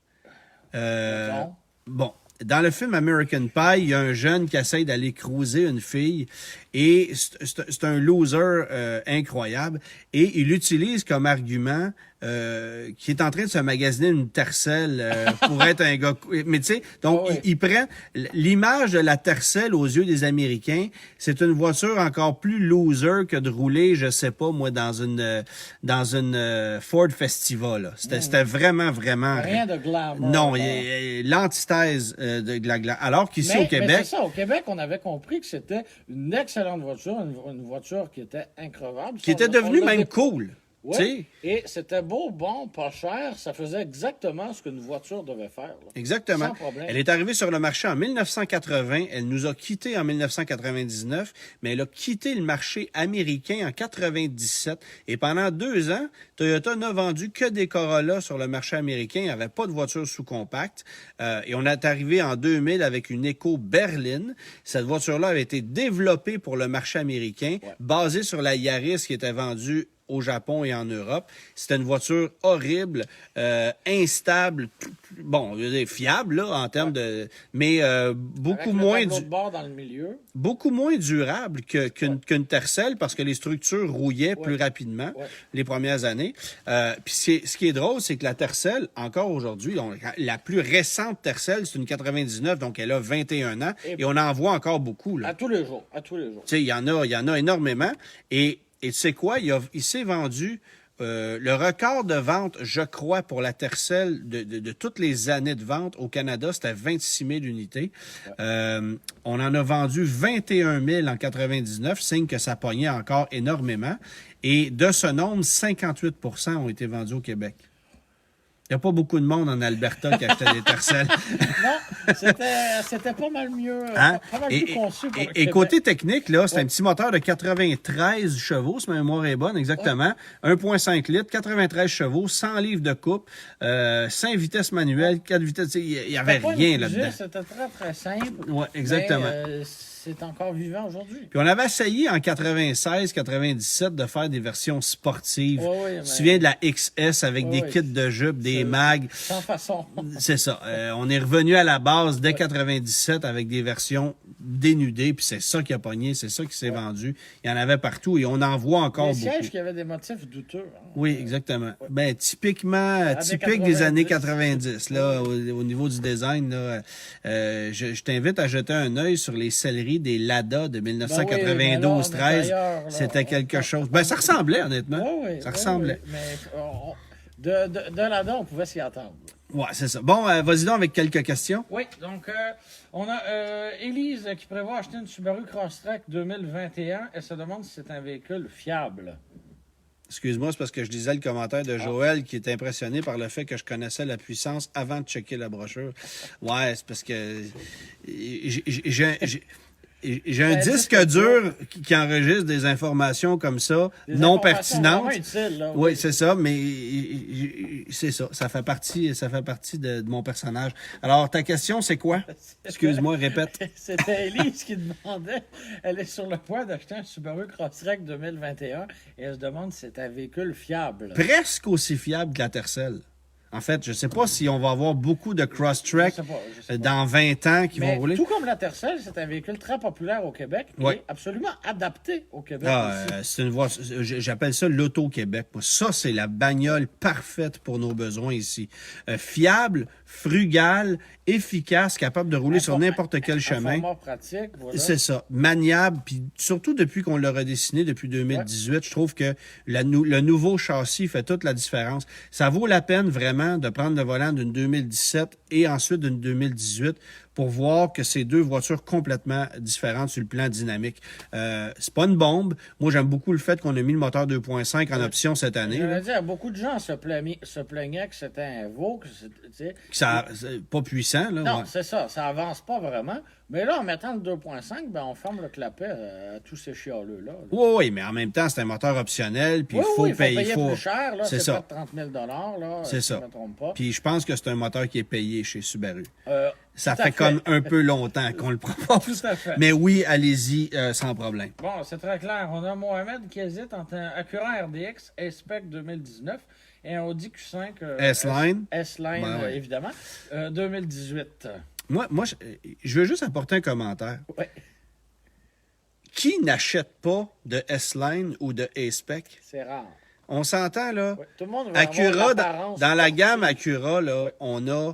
[SPEAKER 1] dans le film American Pie, il y a un jeune qui essaye d'aller cruiser une fille et c'est un loser incroyable et il utilise comme argument qui est en train de se magasiner une Tercel pour être un gars... Mais tu sais, donc il prend l'image de la Tercel aux yeux des Américains, c'est une voiture encore plus loser que de rouler, je sais pas moi, dans une Ford Festiva. Là. C'était vraiment...
[SPEAKER 2] Rien de glamour.
[SPEAKER 1] Non, l'antithèse de la glamour. Alors qu'ici au Québec...
[SPEAKER 2] Mais c'est ça, au Québec, on avait compris que c'était une excellente voiture, une voiture qui était increvable.
[SPEAKER 1] Qui était devenue même cool.
[SPEAKER 2] Oui, et c'était beau, bon, pas cher. Ça faisait exactement ce qu'une voiture devait faire. Là.
[SPEAKER 1] Exactement.
[SPEAKER 2] Sans problème.
[SPEAKER 1] Elle est arrivée sur le marché en 1980. Elle nous a quittés en 1999, mais elle a quitté le marché américain en 97. Et pendant 2 ans, Toyota n'a vendu que des Corolla sur le marché américain. Il n'y avait pas de voiture sous-compacte. Et on est arrivé en 2000 avec une Eco Berlin. Cette voiture-là avait été développée pour le marché américain, basée sur la Yaris qui était vendue au Japon et en Europe. C'était une voiture horrible, instable, bon, fiable là, en termes de... Mais beaucoup moins...
[SPEAKER 2] dans le milieu.
[SPEAKER 1] Beaucoup moins durable qu'une Tercel parce que les structures rouillaient plus rapidement les premières années. Puis ce qui est drôle, c'est que la Tercel, encore aujourd'hui, la plus récente Tercel, c'est une 99, donc elle a 21 ans, et on en voit encore beaucoup. Là.
[SPEAKER 2] À tous les jours. Tu
[SPEAKER 1] sais, il y en a énormément. Et tu sais quoi? Il s'est vendu le record de vente, je crois, pour la Tercel de toutes les années de vente au Canada, c'était 26 000 unités. On en a vendu 21 000 en 99, signe que ça pognait encore énormément. Et de ce nombre, 58 % ont été vendus au Québec. Il n'y a pas beaucoup de monde en Alberta qui achetait des Tercel.
[SPEAKER 2] Non, c'était pas mal mieux,
[SPEAKER 1] hein?
[SPEAKER 2] pas mal plus conçu pour le
[SPEAKER 1] et côté technique, là, c'est un petit moteur de 93 chevaux, si ma mémoire est bonne, exactement. 1,5 litres, 93 chevaux, 100 livres de coupe, 5 vitesses manuelles, 4 vitesses. Il n'y avait rien là-dedans.
[SPEAKER 2] C'était très, très simple.
[SPEAKER 1] Oui, exactement.
[SPEAKER 2] Mais, c'est encore vivant aujourd'hui.
[SPEAKER 1] Puis on avait essayé en 96, 97 de faire des versions sportives. Tu te souviens de la XS avec des kits de jupe, des mags.
[SPEAKER 2] Sans façon.
[SPEAKER 1] C'est ça. On est revenu à la base dès 97 avec des versions dénudées, puis c'est ça qui a pogné, c'est ça qui s'est vendu. Il y en avait partout et on en voit encore beaucoup.
[SPEAKER 2] Les sièges qui avaient des motifs douteux. Hein.
[SPEAKER 1] Oui, exactement. Ben typique des années 90 là, au niveau du design là. Je t'invite à jeter un œil sur les selleries des Lada de 1992-13. C'était quelque chose. Ben ça ressemblait honnêtement. Ça ressemblait.
[SPEAKER 2] Mais de Lada, on pouvait s'y attendre.
[SPEAKER 1] Ouais, c'est ça. Bon, vas-y donc avec quelques questions.
[SPEAKER 2] Oui, donc on a Élise qui prévoit acheter une Subaru Crosstrek 2021. Elle se demande si c'est un véhicule fiable.
[SPEAKER 1] Excuse-moi, c'est parce que je lisais le commentaire de Joël qui est impressionné par le fait que je connaissais la puissance avant de checker la brochure. Ouais, c'est parce que j'ai un disque dur qui enregistre des informations comme ça, non pertinentes. Oui, c'est ça, mais c'est ça. Ça fait partie de mon personnage. Alors, ta question, c'est quoi? Excuse-moi, répète.
[SPEAKER 2] C'était Élise qui demandait. Elle est sur le point d'acheter un Subaru Crosstrek 2021 et elle se demande si c'est un véhicule fiable.
[SPEAKER 1] Presque aussi fiable que la Tercel. En fait, je ne sais pas si on va avoir beaucoup de cross-track
[SPEAKER 2] Je sais pas.
[SPEAKER 1] dans 20 ans qui vont rouler.
[SPEAKER 2] Tout comme la Tercel, c'est un véhicule très populaire au Québec et absolument adapté au Québec aussi.
[SPEAKER 1] C'est une voie, j'appelle ça l'Auto-Québec. Ça, c'est la bagnole parfaite pour nos besoins ici. Fiable, frugale, efficace, capable de rouler sur n'importe quel chemin.
[SPEAKER 2] Format pratique, voilà.
[SPEAKER 1] C'est ça. Maniable, puis surtout depuis qu'on l'a redessiné, depuis 2018, je trouve que le nouveau châssis fait toute la différence. Ça vaut la peine vraiment de prendre le volant d'une 2017 et ensuite d'une 2018 pour voir que c'est deux voitures complètement différentes sur le plan dynamique. C'est pas une bombe. Moi, j'aime beaucoup le fait qu'on a mis le moteur 2.5 en option cette année.
[SPEAKER 2] Je veux dire, beaucoup de gens se plaignaient que c'était un veau, que
[SPEAKER 1] c'est pas puissant, là.
[SPEAKER 2] Non, c'est ça. Ça avance pas vraiment. Mais là, en mettant le 2.5, ben, on ferme le clapet à tous ces chialeux-là.
[SPEAKER 1] Oui, mais en même temps, c'est un moteur optionnel, puis il faut payer.
[SPEAKER 2] Plus cher, là.
[SPEAKER 1] C'est
[SPEAKER 2] ça.
[SPEAKER 1] ça.
[SPEAKER 2] Pas de 30 000 là.
[SPEAKER 1] C'est ça.
[SPEAKER 2] Je me trompe pas.
[SPEAKER 1] Puis je pense que c'est un moteur qui est payé chez Subaru. Ça
[SPEAKER 2] Tout à
[SPEAKER 1] fait comme un peu longtemps qu'on le propose.
[SPEAKER 2] Tout à fait.
[SPEAKER 1] Mais oui, allez-y, sans problème.
[SPEAKER 2] Bon, c'est très clair. On a Mohamed qui hésite entre un Acura RDX S-Spec 2019 et un Audi Q5
[SPEAKER 1] S-Line.
[SPEAKER 2] S-Line,
[SPEAKER 1] Ouais.
[SPEAKER 2] Évidemment, 2018.
[SPEAKER 1] Moi, je veux juste apporter un commentaire.
[SPEAKER 2] Ouais.
[SPEAKER 1] Qui n'achète pas de S-Line ou de A-Spec?
[SPEAKER 2] C'est rare.
[SPEAKER 1] On s'entend, là.
[SPEAKER 2] Ouais. Tout le monde veut
[SPEAKER 1] Acura,
[SPEAKER 2] avoir l'apparence
[SPEAKER 1] dans la
[SPEAKER 2] sportive.
[SPEAKER 1] gamme Acura, là, on a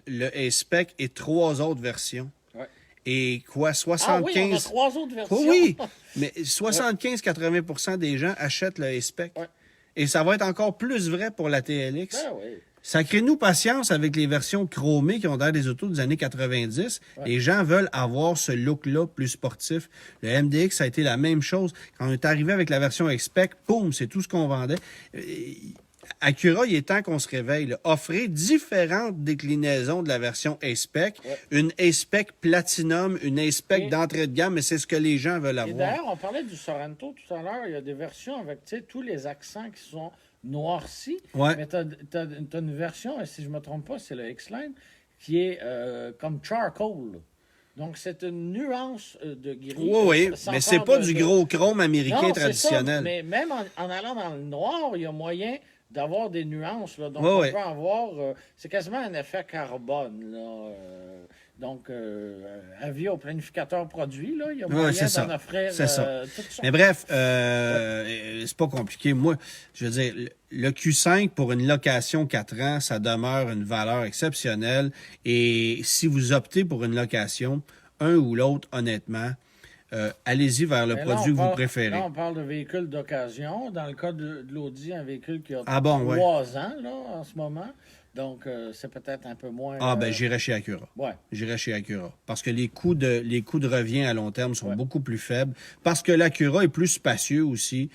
[SPEAKER 1] le A-Spec et 3 autres versions.
[SPEAKER 2] Ouais.
[SPEAKER 1] Et quoi,
[SPEAKER 2] Ah
[SPEAKER 1] 75...
[SPEAKER 2] oui, on a 3 autres versions.
[SPEAKER 1] Oui, mais 75-80% des gens achètent le A-Spec.
[SPEAKER 2] Ouais.
[SPEAKER 1] Et ça va être encore plus vrai pour la TLX.
[SPEAKER 2] Ben oui.
[SPEAKER 1] Sacrez-nous patience avec les versions chromées qui ont l'air des autos des années 90.
[SPEAKER 2] Ouais.
[SPEAKER 1] Les gens veulent avoir ce look-là plus sportif. Le MDX, ça a été la même chose. Quand on est arrivé avec la version X-Spec, boum, c'est tout ce qu'on vendait. Acura, il est temps qu'on se réveille. Là. Offrez différentes déclinaisons de la version A-Spec.
[SPEAKER 2] Ouais.
[SPEAKER 1] Une A-Spec Platinum, une A-Spec
[SPEAKER 2] Et-
[SPEAKER 1] d'entrée de gamme, mais c'est ce que les gens veulent
[SPEAKER 2] Et
[SPEAKER 1] avoir.
[SPEAKER 2] d'ailleurs, on parlait du Sorento tout à l'heure. Il y a des versions avec tous les accents qui sont noircis.
[SPEAKER 1] Ouais.
[SPEAKER 2] Mais tu as une version, et si je ne me trompe pas, c'est le X-Line, qui est comme charcoal. Donc, c'est une nuance de gris.
[SPEAKER 1] Oui,
[SPEAKER 2] sans
[SPEAKER 1] mais c'est
[SPEAKER 2] faire
[SPEAKER 1] pas
[SPEAKER 2] de-
[SPEAKER 1] du
[SPEAKER 2] de-
[SPEAKER 1] gros chrome américain
[SPEAKER 2] Non, c'est
[SPEAKER 1] traditionnel.
[SPEAKER 2] ça, mais même en allant dans le noir, il y a moyen d'avoir des nuances. Là. Donc,
[SPEAKER 1] Ouais,
[SPEAKER 2] on
[SPEAKER 1] ouais.
[SPEAKER 2] peut avoir... c'est quasiment un effet carbone. Là. Donc, avis au planificateur produit, là, il y a moyen
[SPEAKER 1] c'est ça.
[SPEAKER 2] d'en offrir
[SPEAKER 1] C'est ça.
[SPEAKER 2] toutes sortes.
[SPEAKER 1] Mais bref, c'est pas compliqué. Moi, je veux dire, le Q5 pour une location 4 ans, ça demeure une valeur exceptionnelle. Et si vous optez pour une location, un ou l'autre, honnêtement, allez-y vers le
[SPEAKER 2] Mais là,
[SPEAKER 1] produit
[SPEAKER 2] on
[SPEAKER 1] que vous
[SPEAKER 2] parle-
[SPEAKER 1] préférez.
[SPEAKER 2] Là, on parle de véhicules d'occasion. Dans le cas de l'Audi, un véhicule qui a
[SPEAKER 1] Ah bon, ouais.
[SPEAKER 2] 3 ans là, en ce moment. Donc, c'est peut-être un peu moins...
[SPEAKER 1] Ah, ben, j'irai chez Acura.
[SPEAKER 2] Ouais.
[SPEAKER 1] J'irai chez Acura. Parce que les coûts de revient à long terme sont
[SPEAKER 2] Ouais.
[SPEAKER 1] beaucoup plus faibles. Parce que l'Acura est plus spacieux aussi.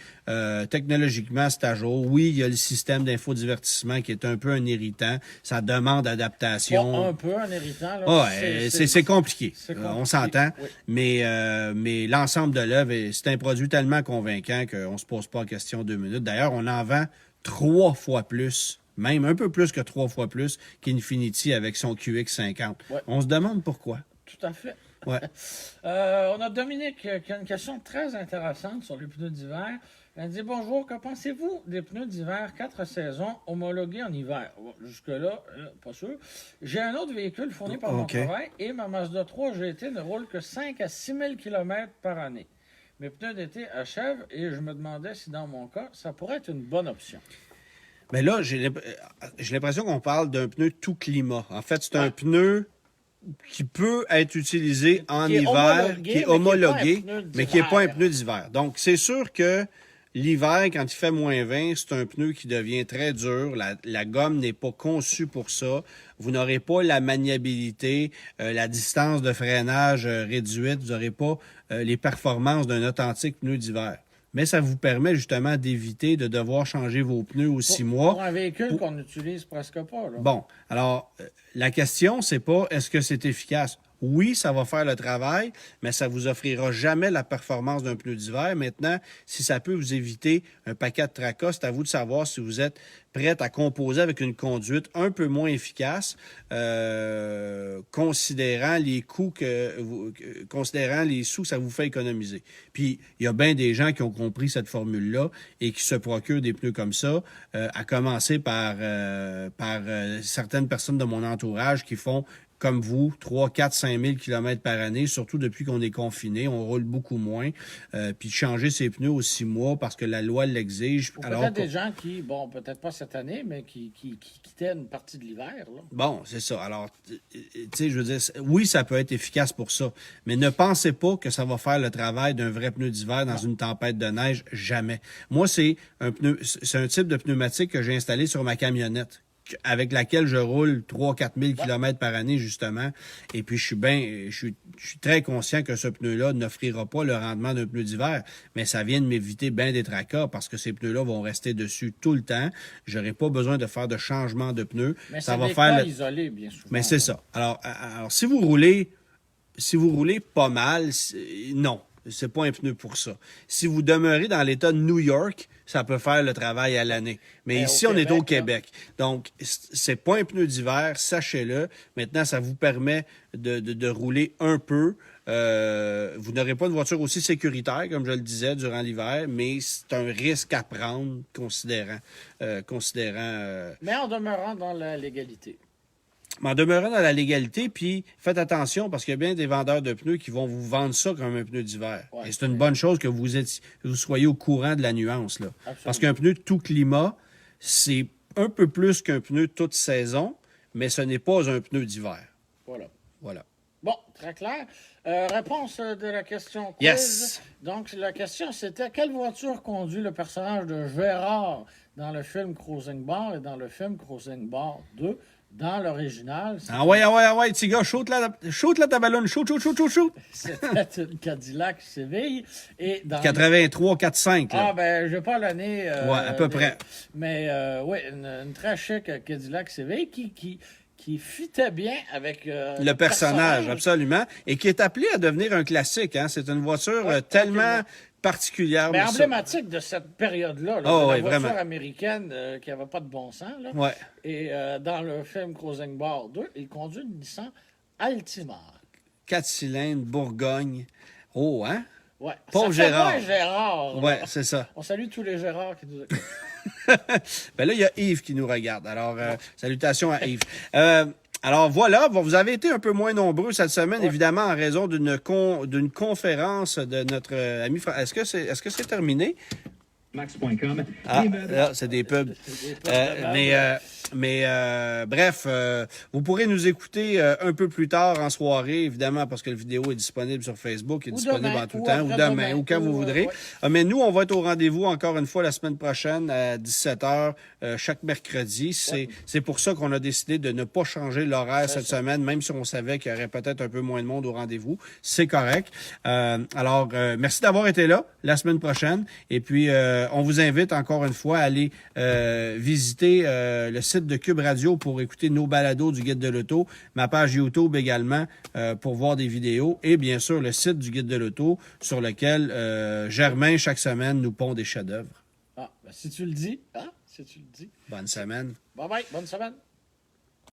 [SPEAKER 1] Technologiquement, c'est à jour. Oui, il y a le système d'infodivertissement qui est un peu un irritant. Ça demande adaptation.
[SPEAKER 2] Pas un peu un héritant. Là.
[SPEAKER 1] Ah, c'est compliqué.
[SPEAKER 2] c'est
[SPEAKER 1] On
[SPEAKER 2] compliqué,
[SPEAKER 1] s'entend.
[SPEAKER 2] oui.
[SPEAKER 1] Mais l'ensemble de l'œuvre, c'est un produit tellement convaincant qu'on ne se pose pas la question 2 minutes. D'ailleurs, on en vend 3 fois plus, même un peu plus que 3 fois plus qu'Infiniti avec son QX50.
[SPEAKER 2] Ouais.
[SPEAKER 1] On se demande pourquoi.
[SPEAKER 2] Tout à fait.
[SPEAKER 1] Ouais.
[SPEAKER 2] On a Dominique qui a une question très intéressante sur les pneus d'hiver. Elle dit bonjour, que pensez-vous des pneus d'hiver 4 saisons homologués en hiver? Bon, jusque-là, pas sûr. J'ai un autre véhicule fourni par mon
[SPEAKER 1] OK.
[SPEAKER 2] travail et ma Mazda 3 GT ne roule que 5 à 6 000 km par année. Mes pneus d'été achèvent et je me demandais si dans mon cas, ça pourrait être une bonne option.
[SPEAKER 1] Mais là, j'ai l'impression qu'on parle d'un pneu tout climat. En fait, c'est un pneu qui peut être utilisé en
[SPEAKER 2] Qui est
[SPEAKER 1] hiver,
[SPEAKER 2] homologué,
[SPEAKER 1] qui est
[SPEAKER 2] mais qui est pas un
[SPEAKER 1] homologué,
[SPEAKER 2] pneu
[SPEAKER 1] mais qui n'est pas un
[SPEAKER 2] d'hiver.
[SPEAKER 1] pneu d'hiver. Donc, c'est sûr que l'hiver, quand il fait moins 20, c'est un pneu qui devient très dur. La gomme n'est pas conçue pour ça. Vous n'aurez pas la maniabilité, la distance de freinage réduite. Vous n'aurez pas les performances d'un authentique pneu d'hiver. Mais ça vous permet justement d'éviter de devoir changer vos pneus aux 6 mois.
[SPEAKER 2] Pour un véhicule qu'on n'utilise presque pas. Là.
[SPEAKER 1] Bon, alors, la question, c'est pas est-ce que c'est efficace? Oui, ça va faire le travail, mais ça vous offrira jamais la performance d'un pneu d'hiver. Maintenant, si ça peut vous éviter un paquet de tracas, c'est à vous de savoir si vous êtes prête à composer avec une conduite un peu moins efficace, considérant les coûts considérant les sous que ça vous fait économiser. Puis, il y a bien des gens qui ont compris cette formule-là et qui se procurent des pneus comme ça, à commencer par certaines personnes de mon entourage qui font comme vous, 3, 4, 5 000 km par année, surtout depuis qu'on est confiné, on roule beaucoup moins. Puis changer ses pneus aux 6 mois parce que la loi l'exige.
[SPEAKER 2] Ou peut-être des gens qui, bon, peut-être pas cette année, mais qui quittaient une partie de l'hiver. Là.
[SPEAKER 1] Bon, c'est ça. Alors, tu sais, je veux dire, oui, ça peut être efficace pour ça, mais ne pensez pas que ça va faire le travail d'un vrai pneu d'hiver dans une tempête de neige, jamais. Moi, c'est un type de pneumatique que j'ai installé sur ma camionnette, avec laquelle je roule 3-4 000 km par année, justement. Et puis, je suis très conscient que ce pneu-là n'offrira pas le rendement d'un pneu d'hiver, mais ça vient de m'éviter bien des tracas parce que ces pneus-là vont rester dessus tout le temps. J'aurai pas besoin de faire de changement de pneus.
[SPEAKER 2] Mais
[SPEAKER 1] ça
[SPEAKER 2] c'est
[SPEAKER 1] va
[SPEAKER 2] des
[SPEAKER 1] faire
[SPEAKER 2] cas isolés, bien souvent.
[SPEAKER 1] Mais c'est ça. Alors, si vous roulez pas mal, non. C'est pas un pneu pour ça. Si vous demeurez dans l'État de New York, ça peut faire le travail à l'année. Mais ici, on est au Québec. Donc, c'est pas un pneu d'hiver, sachez-le. Maintenant, ça vous permet de rouler un peu. Vous n'aurez pas une voiture aussi sécuritaire, comme je le disais, durant l'hiver, mais c'est un risque à prendre, considérant.
[SPEAKER 2] Mais en demeurant dans la légalité.
[SPEAKER 1] Mais en demeurant dans la légalité, puis faites attention parce qu'il y a bien des vendeurs de pneus qui vont vous vendre ça comme un pneu d'hiver.
[SPEAKER 2] Ouais,
[SPEAKER 1] et c'est une bonne chose que vous soyez au courant de la nuance, là.
[SPEAKER 2] Absolument.
[SPEAKER 1] Parce qu'un pneu de tout climat, c'est un peu plus qu'un pneu de toute saison, mais ce n'est pas un pneu d'hiver. Voilà.
[SPEAKER 2] Bon, très clair. Réponse de la question quiz.
[SPEAKER 1] Yes.
[SPEAKER 2] Donc, la question, c'était quelle voiture conduit le personnage de Gérard dans le film Cruising Bar et dans le film Cruising Bar 2? Dans l'original,
[SPEAKER 1] Ah ouais, petit gars, shoot la ta ballonne, shoot.
[SPEAKER 2] c'était une Cadillac Séville. Et dans
[SPEAKER 1] 83, 45, là.
[SPEAKER 2] Ah, ben, je n'ai pas l'année.
[SPEAKER 1] Ouais, à peu près.
[SPEAKER 2] Mais, oui, une très chic Cadillac Séville qui fitait bien avec
[SPEAKER 1] le personnage, absolument. Et qui est appelé à devenir un classique, hein. C'est une voiture tellement particulière.
[SPEAKER 2] Mais emblématique de cette période-là, de la voiture vraiment américaine qui n'avait pas de bon sens. Là.
[SPEAKER 1] Ouais.
[SPEAKER 2] Et dans le film Cruising Bar 2, il conduit une Nissan Altima.
[SPEAKER 1] 4 cylindres, Bourgogne. Oh, hein?
[SPEAKER 2] Ouais.
[SPEAKER 1] Pauvre Gérard.
[SPEAKER 2] Gérard.
[SPEAKER 1] Ouais, c'est ça.
[SPEAKER 2] On salue tous les Gérards qui nous écoutent.
[SPEAKER 1] Ben là, il y a Yves qui nous regarde. Alors, salutations à Yves. Alors voilà, vous avez été un peu moins nombreux cette semaine, évidemment, en raison d'une conférence de notre ami. Est-ce que c'est terminé?
[SPEAKER 3] Max.com.
[SPEAKER 1] Ah, là, c'est des pubs. Bref, vous pourrez nous écouter un peu plus tard en soirée, évidemment, parce que la vidéo est disponible sur Facebook, est disponible en tout temps, ou demain, ou quand vous voudrez. Mais nous, on va être au rendez-vous encore une fois la semaine prochaine à 17h, chaque mercredi. C'est pour ça qu'on a décidé de ne pas changer l'horaire cette semaine, même si on savait qu'il y aurait peut-être un peu moins de monde au rendez-vous. C'est correct. Alors, merci d'avoir été là la semaine prochaine. Et puis, on vous invite encore une fois à aller visiter le site de Cube Radio pour écouter nos balados du Guide de l'Auto, ma page YouTube également pour voir des vidéos et bien sûr le site du Guide de l'Auto sur lequel Germain, chaque semaine, nous pond des chefs-d'œuvre.
[SPEAKER 2] Ah, ben, si tu le dis, si tu le dis.
[SPEAKER 1] Bonne semaine.
[SPEAKER 2] Bye bye, bonne semaine.